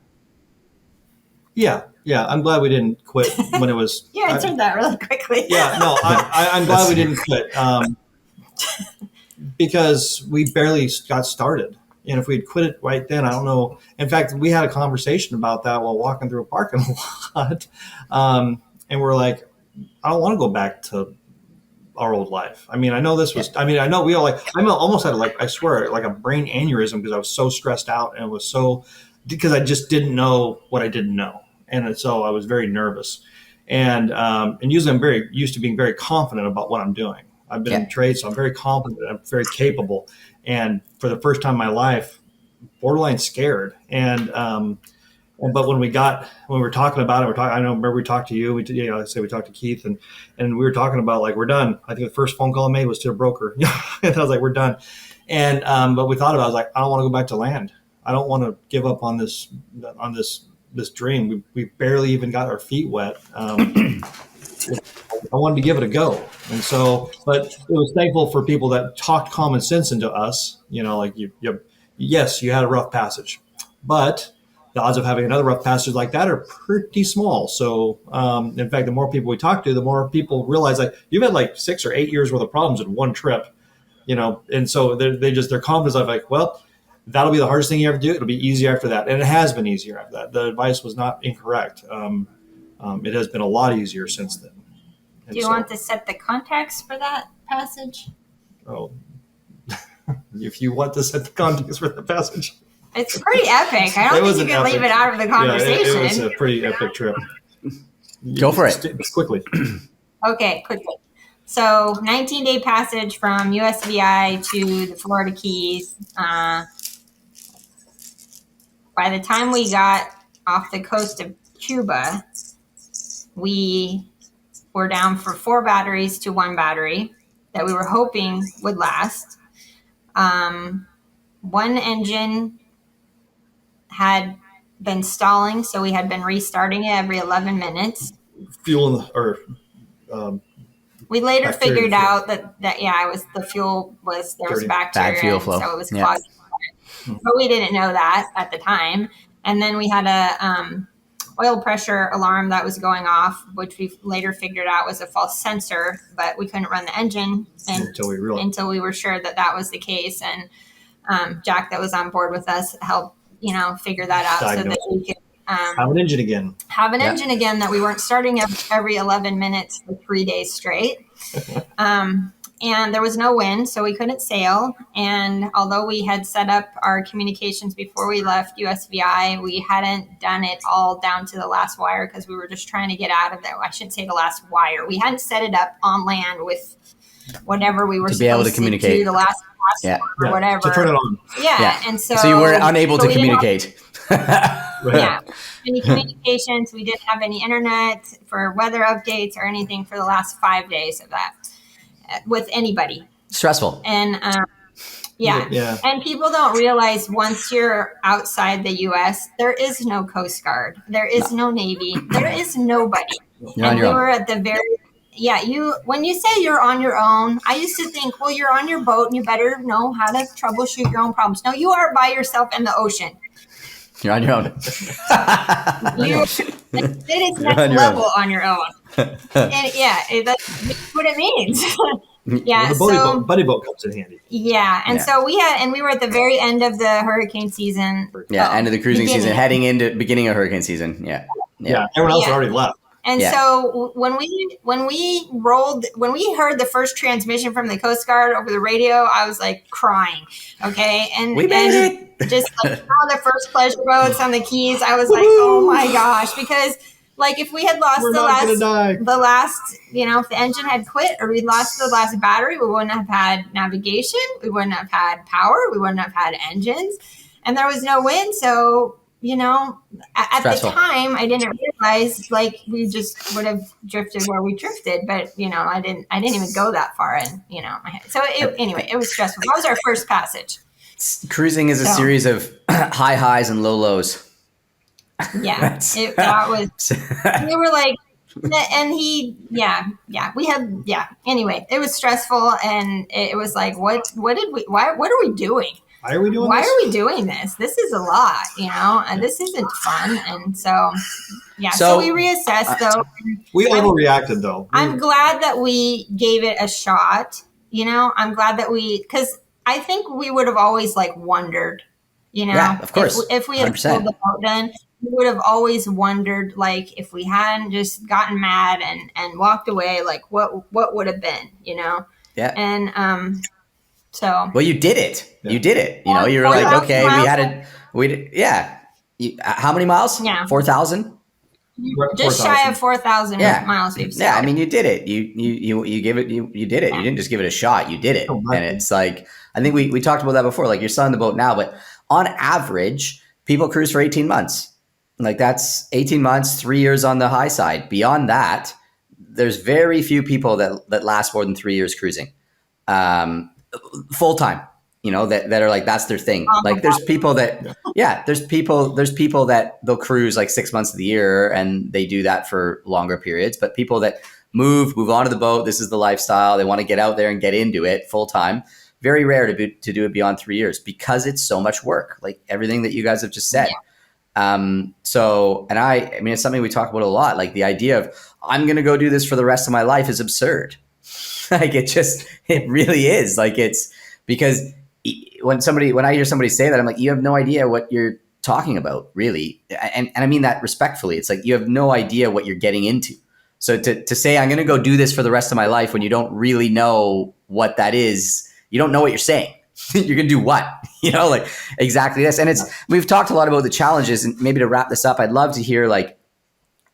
Yeah. I'm glad we didn't quit when it was. You answered that really quickly. I'm glad we didn't quit because we barely got started. And if we'd quit it right then, I don't know. In fact, we had a conversation about that while walking through a parking lot. And we're like, I don't want to go back to our old life. I mean, I know this was, I know we all I almost had I swear, a brain aneurysm because I was so stressed out and because I just didn't know what I didn't know. And so I was very nervous. And usually I'm very used to being very confident about what I'm doing. I've been in trade, so I'm very confident. I'm very capable. And for the first time in my life, borderline scared. And but when we were talking about it, I remember we talked to you. We talked to Keith, and we were talking about we're done. I think the first phone call I made was to a broker, and I was like, we're done. And but we thought about it. I was like, I don't want to go back to land. I don't want to give up on this dream. We barely even got our feet wet. I wanted to give it a go. And so, but it was thankful for people that talked common sense into us, yes, you had a rough passage, but the odds of having another rough passage like that are pretty small. So, in fact, the more people we talk to, the more people realize you've had 6 or 8 years worth of problems in one trip, and so their confidence of well, that'll be the hardest thing you ever do. It'll be easier after that. And it has been easier after that. The advice was not incorrect. It has been a lot easier since then. And do you want to set the context for that passage? Oh, if you want to set the context for the passage. It's pretty epic. I don't think you can leave it out of the conversation. Yeah, it was a pretty epic trip. Go for it. Quickly. Okay, quickly. So 19-day passage from USVI to the Florida Keys. By the time we got off the coast of Cuba, we were down for 4 batteries to 1 battery that we were hoping would last. One engine had been stalling, so we had been restarting it every 11 minutes. We later figured out that it was the fuel was there was bacteria, bad fuel flow. So it was clogged. But we didn't know that at the time. And then we had a oil pressure alarm that was going off, which we later figured out was a false sensor, but we couldn't run the engine until we were sure that was the case. And Jack, that was on board with us, helped figure that out so that we could have an engine again. Engine again that we weren't starting every 11 minutes for 3 days straight. and there was no wind, so we couldn't sail. And although we had set up our communications before we left USVI, we hadn't done it all down to the last wire because we were just trying to get out of there. I shouldn't say the last wire. We hadn't set it up on land with whatever we were to be able to communicate. To the last or whatever. To turn it on. Yeah. And so you were unable to communicate. Yeah. Any communications. We didn't have any internet for weather updates or anything for the last 5 days of that with anybody. Stressful. And and people don't realize once you're outside the U.S., there is no Coast Guard, there is no Navy, there is nobody. And we were at the very when you say you're on your own, I used to think, well, you're on your boat and you better know how to troubleshoot your own problems. No, you are by yourself in the ocean. You're on your own. It is next level on your own. And that's what it means. Yeah, well, the buddy boat comes in handy. Yeah, and so we were at the very end of the hurricane season. Yeah, end of the cruising season, heading into beginning of hurricane season. Yeah. Everyone else had already left. And so when we heard the first transmission from the Coast Guard over the radio, I was like crying. Okay, and we made it. Just like the first pleasure boats on the Keys, I was like, oh my gosh, because like if we had lost the last, if the engine had quit or we lost the last battery, we wouldn't have had navigation, we wouldn't have had power, we wouldn't have had engines, and there was no wind. So at the time, I didn't realize like we just would have drifted where we drifted, but I didn't even go that far, and so it was stressful. That was our first passage. Cruising is a series of high highs and low lows. Yeah, that was. We were like, and Anyway, it was stressful, and it was like, what are we doing? Why are we doing this? Why are we doing this? This is a lot, and this isn't fun. And so we reassessed though. We overreacted though. I'm glad that we gave it a shot. I'm glad that because I think we would have always like wondered, Yeah, of course. If we had pulled the boat done, we would have always wondered, like, if we hadn't just gotten mad and walked away, like what would have been, Yeah. And well, you did it. Yeah. You did it. You were like, okay, how many miles? Yeah. 4,000? Just 4,000. Shy of 4,000 miles we've sailed. Yeah, I mean, you did it. You gave it. You did it. You didn't just give it a shot. You did it. And it's like, I think we talked about that before. Like, you're selling the boat now, but on average, people cruise for 18 months. Like, that's 18 months, 3 years on the high side. Beyond that, there's very few people that last more than 3 years cruising, full time. That are like, that's their thing. Like, there's people that, there's people that they'll cruise like 6 months of the year and they do that for longer periods. But people that move on to the boat, this is the lifestyle. They want to get out there and get into it full time. Very rare to do it beyond 3 years because it's so much work. Like everything that you guys have just said. I mean, it's something we talk about a lot. Like the idea of I'm going to go do this for the rest of my life is absurd. Like it really is. Like it's because when I hear somebody say that, I'm like, you have no idea what you're talking about, really. And I mean that respectfully. It's like, you have no idea what you're getting into. So to say, I'm going to go do this for the rest of my life when you don't really know what that is, you don't know what you're saying. You're going to do what? Like exactly this. And we've talked a lot about the challenges, and maybe to wrap this up, I'd love to hear, like,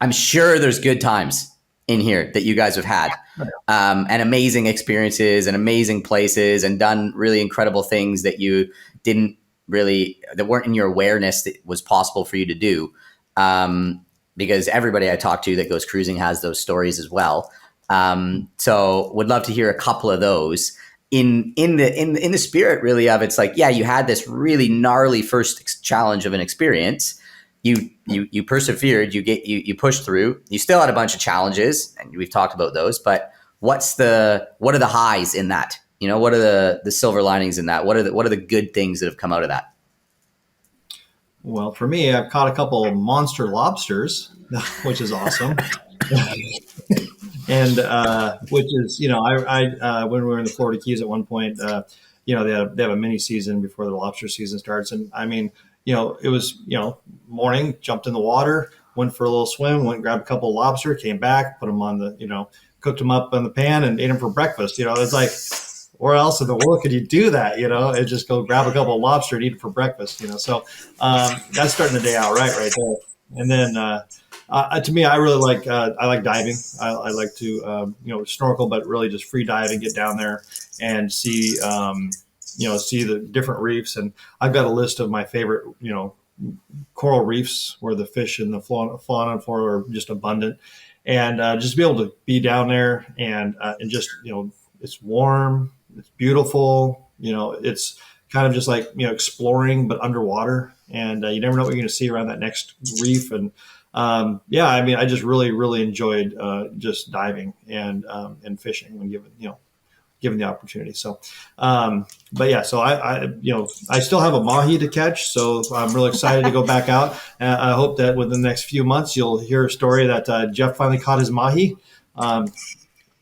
I'm sure there's good times in here that you guys have had, and amazing experiences and amazing places and done really incredible things that you that weren't in your awareness that was possible for you to do. Because everybody I talk to that goes cruising has those stories as well. So would love to hear a couple of those in the spirit really of, it's like, you had this really gnarly first challenge of an experience. You persevered, you pushed through, you still had a bunch of challenges, and we've talked about those, but what are the highs in that? What are the silver linings in that? What are the good things that have come out of that? Well, for me, I've caught a couple of monster lobsters, which is awesome. And which is, I when we were in the Florida Keys at one point, they have a mini season before the lobster season starts. And I mean, it was, morning, jumped in the water, went for a little swim, went and grabbed a couple of lobster, came back, put them on the, cooked them up in the pan and ate them for breakfast. It's like, where else in the world could you do that? And just go grab a couple of lobster and eat it for breakfast. So that's starting the day out right there. And then to me, I really like I like diving. I like to snorkel, but really just free dive and get down there and see see the different reefs. And I've got a list of my favorite coral reefs where the fish and the fauna and flora are just abundant, and just be able to be down there and just it's warm, it's beautiful, it's kind of just like exploring but underwater, and you never know what you're going to see around that next reef. And I just really enjoyed just diving and fishing when given the opportunity. So so I still have a mahi to catch, so I'm really excited to go back out. I hope that within the next few months you'll hear a story that Jeff finally caught his mahi.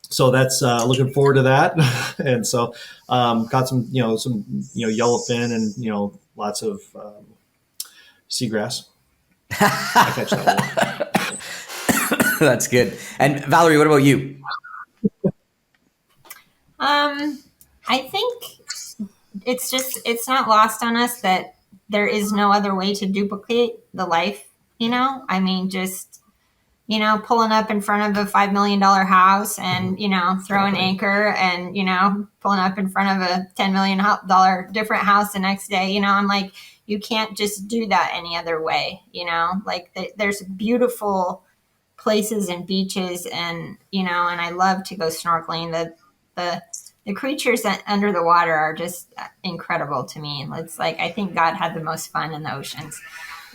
So that's looking forward to that. And so got some yellowfin and lots of seagrass. I catch that one. That's good. And Valerie, what about you? I think it's not lost on us that there is no other way to duplicate the life, I mean, just, pulling up in front of a $5 million house and, throw an anchor and, pulling up in front of a $10 million different house the next day, I'm like, you can't just do that any other way, like there's beautiful places and beaches and, and I love to go snorkeling. The creatures under the water are just incredible to me. It's like, I think God had the most fun in the oceans.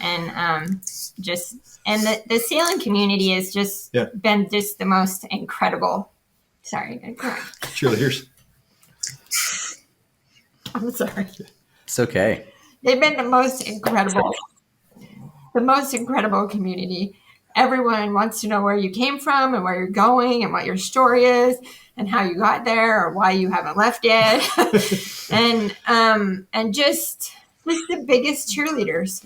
And the sailing community has just been just the most incredible. Sorry. Cheerleaders. I'm sorry. It's okay. They've been the most incredible community. Everyone wants to know where you came from and where you're going and what your story is and how you got there or why you haven't left yet. and just the biggest cheerleaders,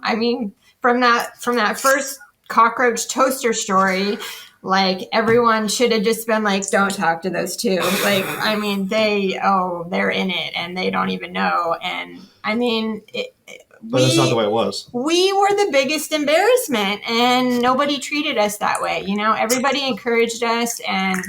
I mean, from that first Cockroach toaster story, like everyone should have just been like, don't talk to those two. Like, I mean, they're in it and they don't even know. And I mean, but that's not the way it was. We were the biggest embarrassment and nobody treated us that way. Everybody encouraged us and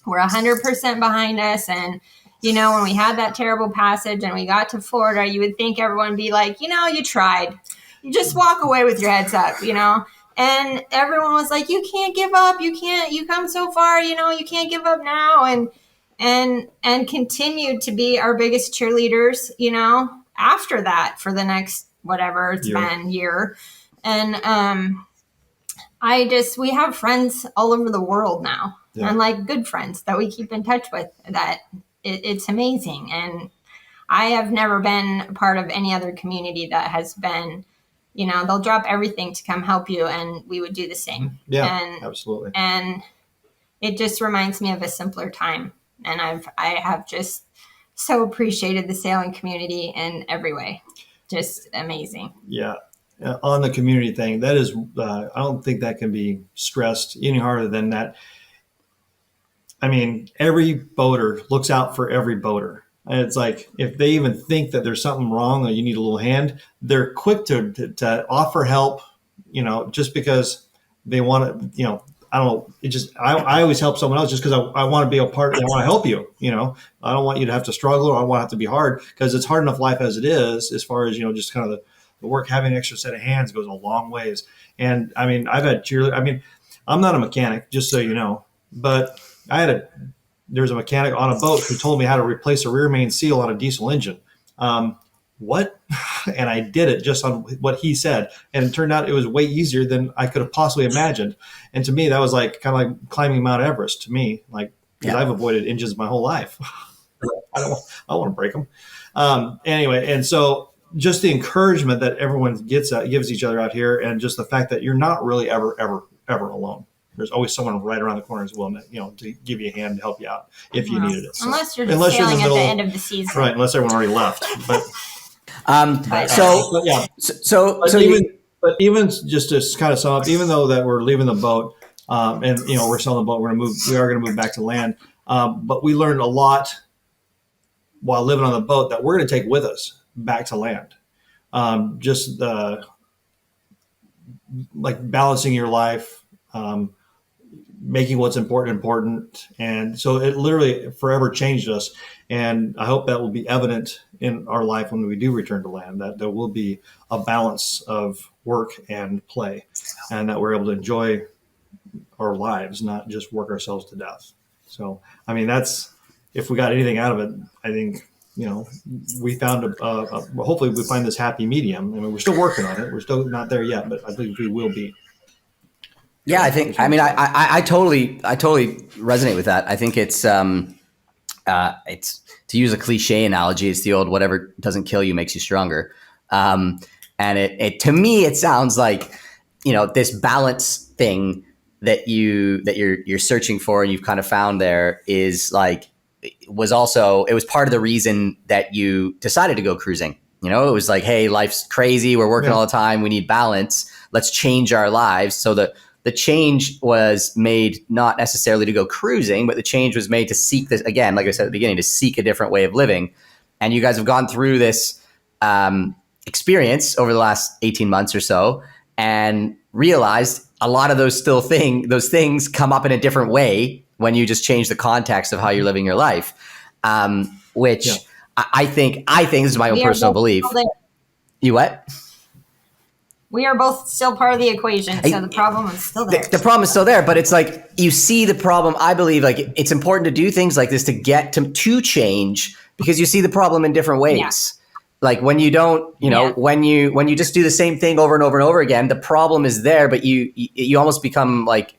were 100% behind us. And, when we had that terrible passage and we got to Florida, you would think everyone would be like, you tried. You just walk away with your heads up, and everyone was like, you can't give up. You come so far, you can't give up now. And continued to be our biggest cheerleaders, after that for the next, whatever it's been year. And, we have friends all over the world now and like good friends that we keep in touch with that it's amazing. And I have never been a part of any other community that has been, they'll drop everything to come help you. And we would do the same. Yeah, and, absolutely. And it just reminds me of a simpler time. And I have just so appreciated the sailing community in every way. Just amazing. Yeah. On the community thing, that is, I don't think that can be stressed any harder than that. I mean, every boater looks out for every boater. And it's like, if they even think that there's something wrong or you need a little hand, they're quick to offer help, just because they want to, I don't know. It just, I always help someone else just because I want to be a part. I want to help you. I don't want you to have to struggle or I want it to be hard because it's hard enough life as it is, as far as, just kind of the work, having an extra set of hands goes a long ways. And I mean, I've had cheerleaders. I mean, I'm not a mechanic, just so you know, but there was a mechanic on a boat who told me how to replace a rear main seal on a diesel engine. What? And I did it just on what he said. And it turned out it was way easier than I could have possibly imagined. And to me, that was like kind of like climbing Mount Everest to me, like, because I've avoided engines my whole life. I don't want to break them. Anyway. And so just the encouragement that everyone gives each other out here. And just the fact that you're not really ever alone. There's always someone right around the corner as well, to give you a hand to help you out if you needed it. So, unless you're just sailing at the end of the season. Right, unless everyone already left. But But even just to kind of sum up, even though that we're leaving the boat, and we're selling the boat, we are going to move back to land. But we learned a lot while living on the boat that we're going to take with us back to land. Just like balancing your life, making what's important. And so it literally forever changed us. And I hope that will be evident in our life when we do return to land, that there will be a balance of work and play, and that we're able to enjoy our lives, not just work ourselves to death. So, I mean, that's, if we got anything out of it, I think, we found hopefully we find this happy medium. I mean, we're still working on it. We're still not there yet, but I think we will be. Yeah, I totally resonate with that. I think it's to use a cliche analogy, it's the old whatever doesn't kill you makes you stronger. And it to me, it sounds like, this balance thing that you're searching for and you've kind of found there is like, it was part of the reason that you decided to go cruising. It was like, hey, life's crazy. We're working all the time. We need balance. Let's change our lives. So the change was made not necessarily to go cruising, but the change was made to seek this, again, like I said at the beginning, to seek a different way of living. And you guys have gone through this experience over the last 18 months or so and realized a lot of those things come up in a different way when you just change the context of how you're living your life, which I think this is my own personal belief. You what? We are both still part of the equation, so the problem is still there. The problem is still there, but it's like you see the problem. I believe like it's important to do things like this to get to change, because you see the problem in different ways. Yeah. Like when you don't, when you just do the same thing over and over and over again, the problem is there, but you almost become like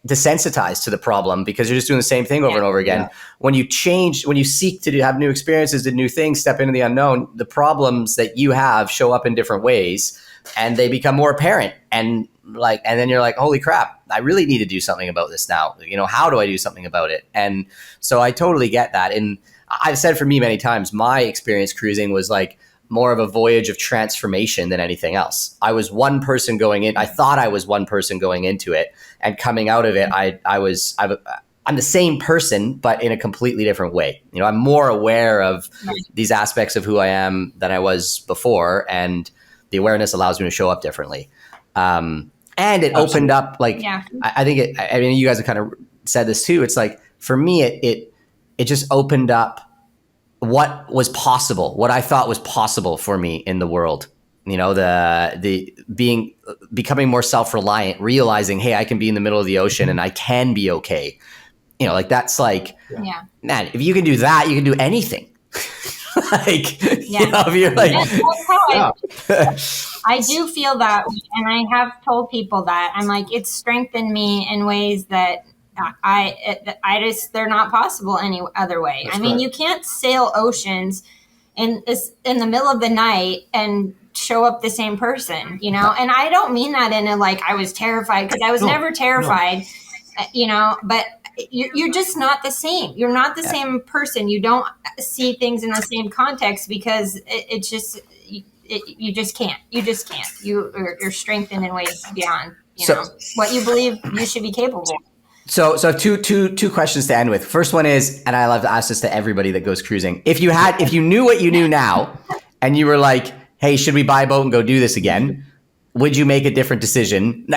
desensitized to the problem because you're just doing the same thing over and over again. Yeah. When you change, when you seek to have new experiences, do new things, step into the unknown, the problems that you have show up in different ways and they become more apparent. And then you're like, holy crap, I really need to do something about this now. How do I do something about it? And so I totally get that. And I've said for me many times, my experience cruising was like more of a voyage of transformation than anything else. I was one person going in. I thought I was one person going into it, and coming out of it, I'm the same person, but in a completely different way. I'm more aware of these aspects of who I am than I was before, and the awareness allows me to show up differently. And it opened up, like, I think I mean, you guys have kind of said this too. It's like, for me, it just opened up what was possible, what I thought was possible for me in the world. Becoming more self-reliant, realizing, hey, I can be in the middle of the ocean and I can be okay. Like that's like, man, if you can do that, you can do anything. If you're like, I do feel that, and I have told people that. I'm like, it's strengthened me in ways that they're not possible any other way. That's right. You can't sail oceans in the middle of the night and show up the same person, and I don't mean that in a, like, I was terrified, because I was never terrified, but you're just not the same. You're not the same person. You don't see things in the same context, because it's just, you just can't. You're strengthened in ways beyond, what you believe you should be capable of. So I have two questions to end with. First one is, and I love to ask this to everybody that goes cruising. If you knew what you knew now, and you were like, hey, should we buy a boat and go do this again? Would you make a different decision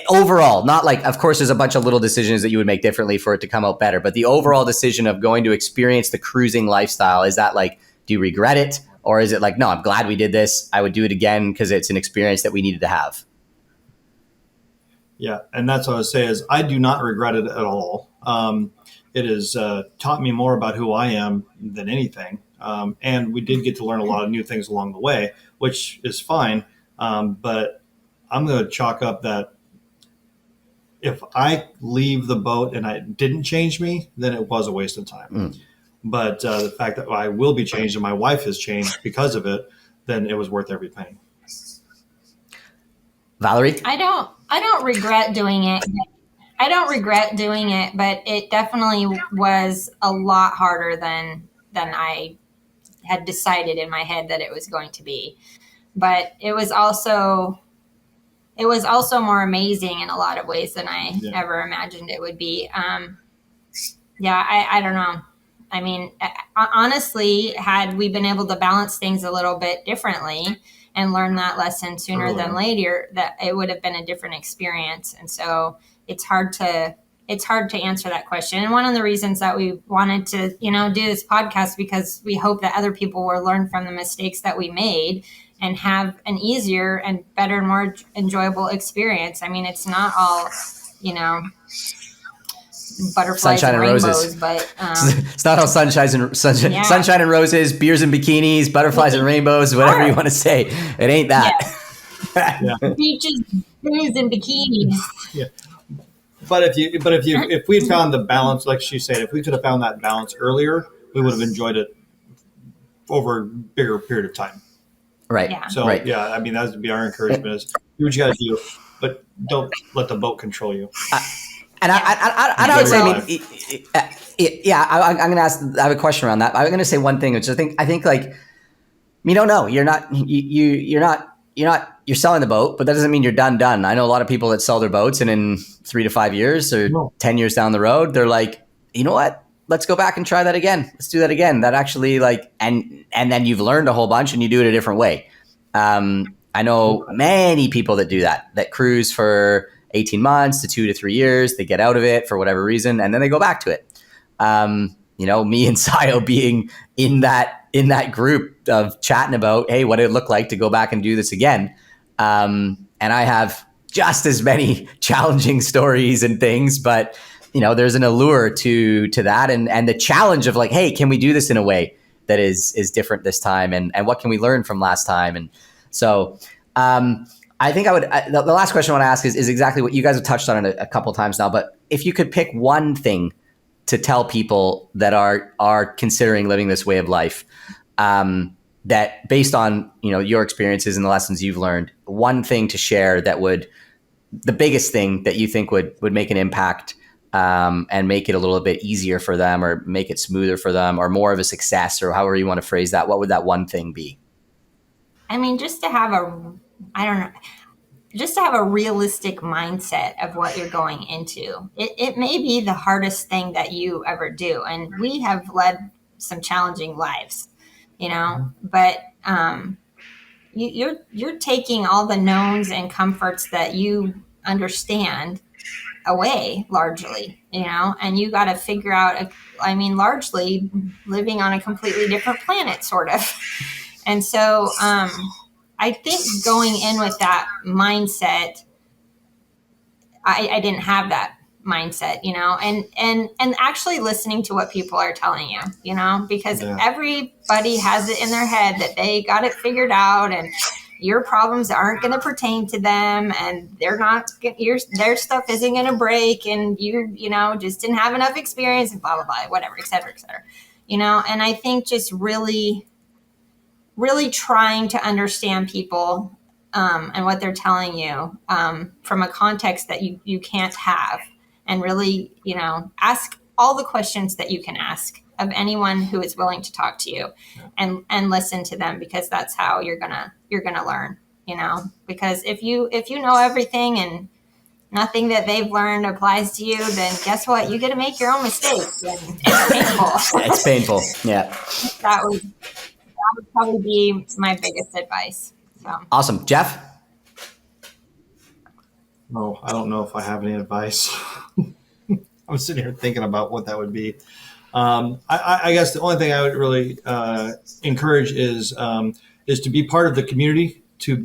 overall? Not like, of course, there's a bunch of little decisions that you would make differently for it to come out better, but the overall decision of going to experience the cruising lifestyle, is that like, do you regret it? Or is it like, no, I'm glad we did this. I would do it again because it's an experience that we needed to have. Yeah, and that's what I would say is I do not regret it at all. It has taught me more about who I am than anything. And we did get to learn a lot of new things along the way, which is fine. But I'm going to chalk up that if I leave the boat and it didn't change me, then it was a waste of time. But the fact that I will be changed and my wife has changed because of it, then it was worth every penny. Valerie? I don't regret doing it. I don't regret doing it, but it definitely was a lot harder than I had decided in my head that it was going to be. But it was also it was also more amazing in a lot of ways than I ever imagined it would be. I don't know. I mean, honestly, had we been able to balance things a little bit differently and learn that lesson sooner than later, that it would have been a different experience. And so it's hard to answer that question. And one of the reasons that we wanted to, do this podcast, because we hope that other people will learn from the mistakes that we made and have an easier and better, more enjoyable experience. I mean, it's not all, butterflies sunshine and and rainbows, roses. but it's not all sunshine and roses, beers and bikinis, butterflies and rainbows, whatever you want to say. It ain't that. Beaches, booze, and bikinis. Yeah. But if we'd found the balance, like she said, if we could have found that balance earlier, we would have enjoyed it over a bigger period of time. Right. Yeah. So I mean, that would be our encouragement: is do what you got to do, but don't let the boat control you. And I would say, I'm going to ask. I have a question around that. I'm going to say one thing, which I think like, no, you're not. You're selling the boat, but that doesn't mean you're done. I know a lot of people that sell their boats, and in 3 to 5 years or 10 years down the road, they're like, you know what? Let's go back and try that again. Let's do that again. That actually and then you've learned a whole bunch and you do it a different way. I know many people that do that cruise for 18 months to 2 to 3 years. They get out of it for whatever reason, and then they go back to it. Me and Sayo being in that group of chatting about, hey, what it looked like to go back and do this again. And I have just as many challenging stories and things, but there's an allure to that, and the challenge of like, hey, can we do this in a way that is different this time, and what can we learn from last time? And so I think the last question I want to ask is exactly what you guys have touched on it a couple times now, but if you could pick one thing to tell people that are considering living this way of life, that based on your experiences and the lessons you've learned, one thing to share that the biggest thing that you think would make an impact, and make it a little bit easier for them, or make it smoother for them, or more of a success, or however you want to phrase that, what would that one thing be? I mean, just to have a realistic mindset of what you're going into. It may be the hardest thing that you ever do. And we have led some challenging lives, but you're taking all the knowns and comforts that you understand away largely, and you got to figure out, largely living on a completely different planet, sort of. And so, I think going in with that mindset, I didn't have that mindset, and actually listening to what people are telling you, because everybody has it in their head that they got it figured out, and your problems aren't going to pertain to them, and their stuff isn't going to break, and you just didn't have enough experience, and blah, blah, blah, whatever, et cetera, and I think just really trying to understand people, and what they're telling you, from a context that you can't have, and really, ask all the questions that you can ask of anyone who is willing to talk to you, and listen to them, because that's how you're gonna learn, because if you know everything and nothing that they've learned applies to you, then guess what? You get to make your own mistakes. And it's painful. It's painful. Yeah. That would probably be my biggest advice. So. Awesome. Jeff? Oh, I don't know if I have any advice. I'm sitting here thinking about what that would be. I guess the only thing I would really encourage is to be part of the community, to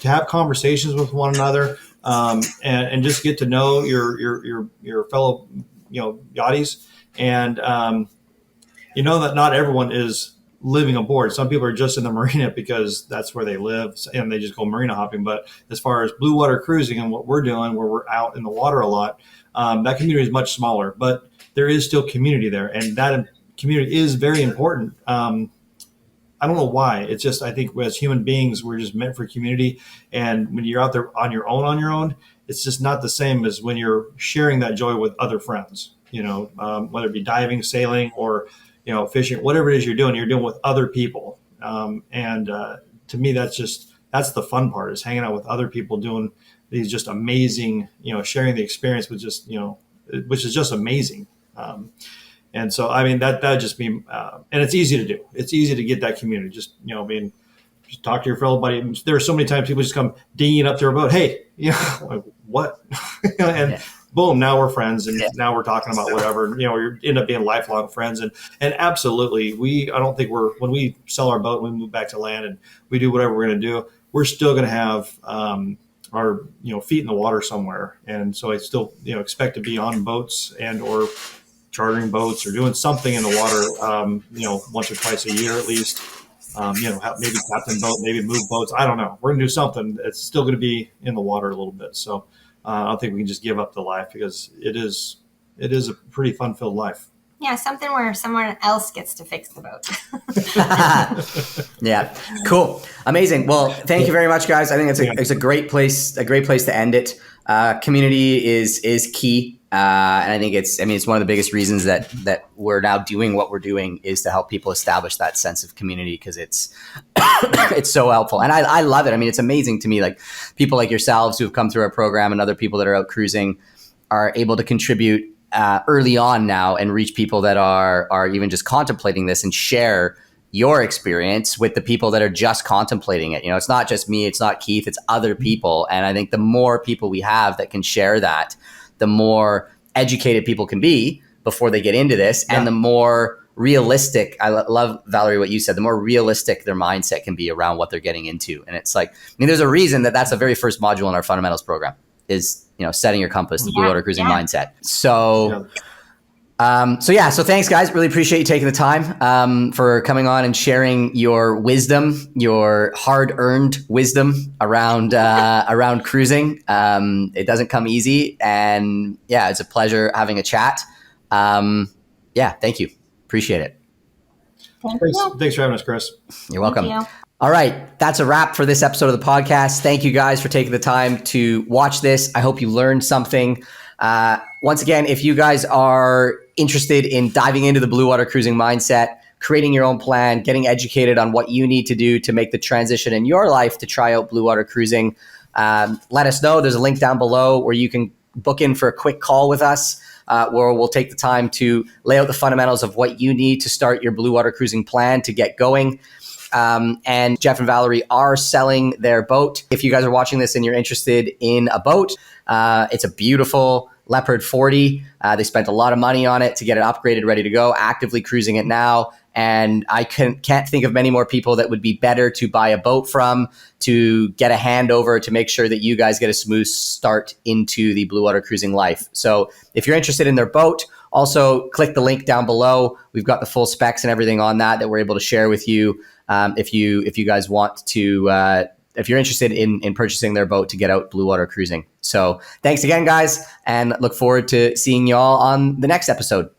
have conversations with one another, and just get to know your fellow yachties, and that not everyone is living aboard. Some people are just in the marina because that's where they live, and they just go marina hopping. But as far as blue water cruising and what we're doing, where we're out in the water a lot, that community is much smaller, but there is still community there, and that community is very important. I don't know why. It's just, I think as human beings, we're just meant for community. And when you're out there on your own, it's just not the same as when you're sharing that joy with other friends, whether it be diving, sailing, or fishing, whatever it is you're doing with other people. And to me, that's just that's the fun part, is hanging out with other people doing these just amazing, sharing the experience with just, which is just amazing. And so, I mean, that just be, and it's easy to do. It's easy to get that community. Just, just talk to your fellow buddy. There are so many times people just come dinging up their boat. Hey, like, what? And boom, now we're friends, and now we're talking about whatever. You end up being lifelong friends, and absolutely, I don't think when we sell our boat, when we move back to land, and we do whatever we're going to do, we're still going to have our feet in the water somewhere. And so I still expect to be on boats and or chartering boats or doing something in the water, once or twice a year at least. Maybe captain boat, maybe move boats. I don't know. We're gonna do something. It's still going to be in the water a little bit. So I don't think we can just give up the life, because it is a pretty fun-filled life. Yeah, something where someone else gets to fix the boat. Yeah, cool, amazing. Well, thank you very much, guys. I think it's a great place to end it. Community is key. And I think it's one of the biggest reasons that we're now doing what we're doing, is to help people establish that sense of community, because it's it's so helpful. And I love it. I mean, it's amazing to me, like people like yourselves who have come through our program and other people that are out cruising are able to contribute early on now and reach people that are even just contemplating this, and share your experience with the people that are just contemplating it. It's not just me, it's not Keith, it's other people. And I think the more people we have that can share that, the more educated people can be before they get into this, and the more realistic, I love, Valerie, what you said, the more realistic their mindset can be around what they're getting into. And it's like, there's a reason that's the very first module in our fundamentals program is, setting your compass, the Bluewater cruising mindset. So, so thanks, guys. Really appreciate you taking the time for coming on and sharing your wisdom, your hard-earned wisdom around cruising. It doesn't come easy, and it's a pleasure having a chat. Thank you. Appreciate it. Thanks for having us, Chris. You're welcome. All right, that's a wrap for this episode of the podcast. Thank you guys for taking the time to watch this. I hope you learned something. Once again, if you guys are interested in diving into the Bluewater cruising mindset, creating your own plan, getting educated on what you need to do to make the transition in your life to try out Bluewater cruising, let us know. There's a link down below where you can book in for a quick call with us, where we'll take the time to lay out the fundamentals of what you need to start your Bluewater cruising plan to get going. And Jeff and Valerie are selling their boat. If you guys are watching this and you're interested in a boat, it's a beautiful Leopard 40. They spent a lot of money on it to get it upgraded, ready to go, actively cruising it now. And I can't think of many more people that would be better to buy a boat from, to get a handover, to make sure that you guys get a smooth start into the Bluewater cruising life. So if you're interested in their boat, also click the link down below. We've got the full specs and everything on that we're able to share with you. If you guys want to, if you're interested in purchasing their boat to get out Bluewater cruising. So thanks again, guys, and look forward to seeing y'all on the next episode.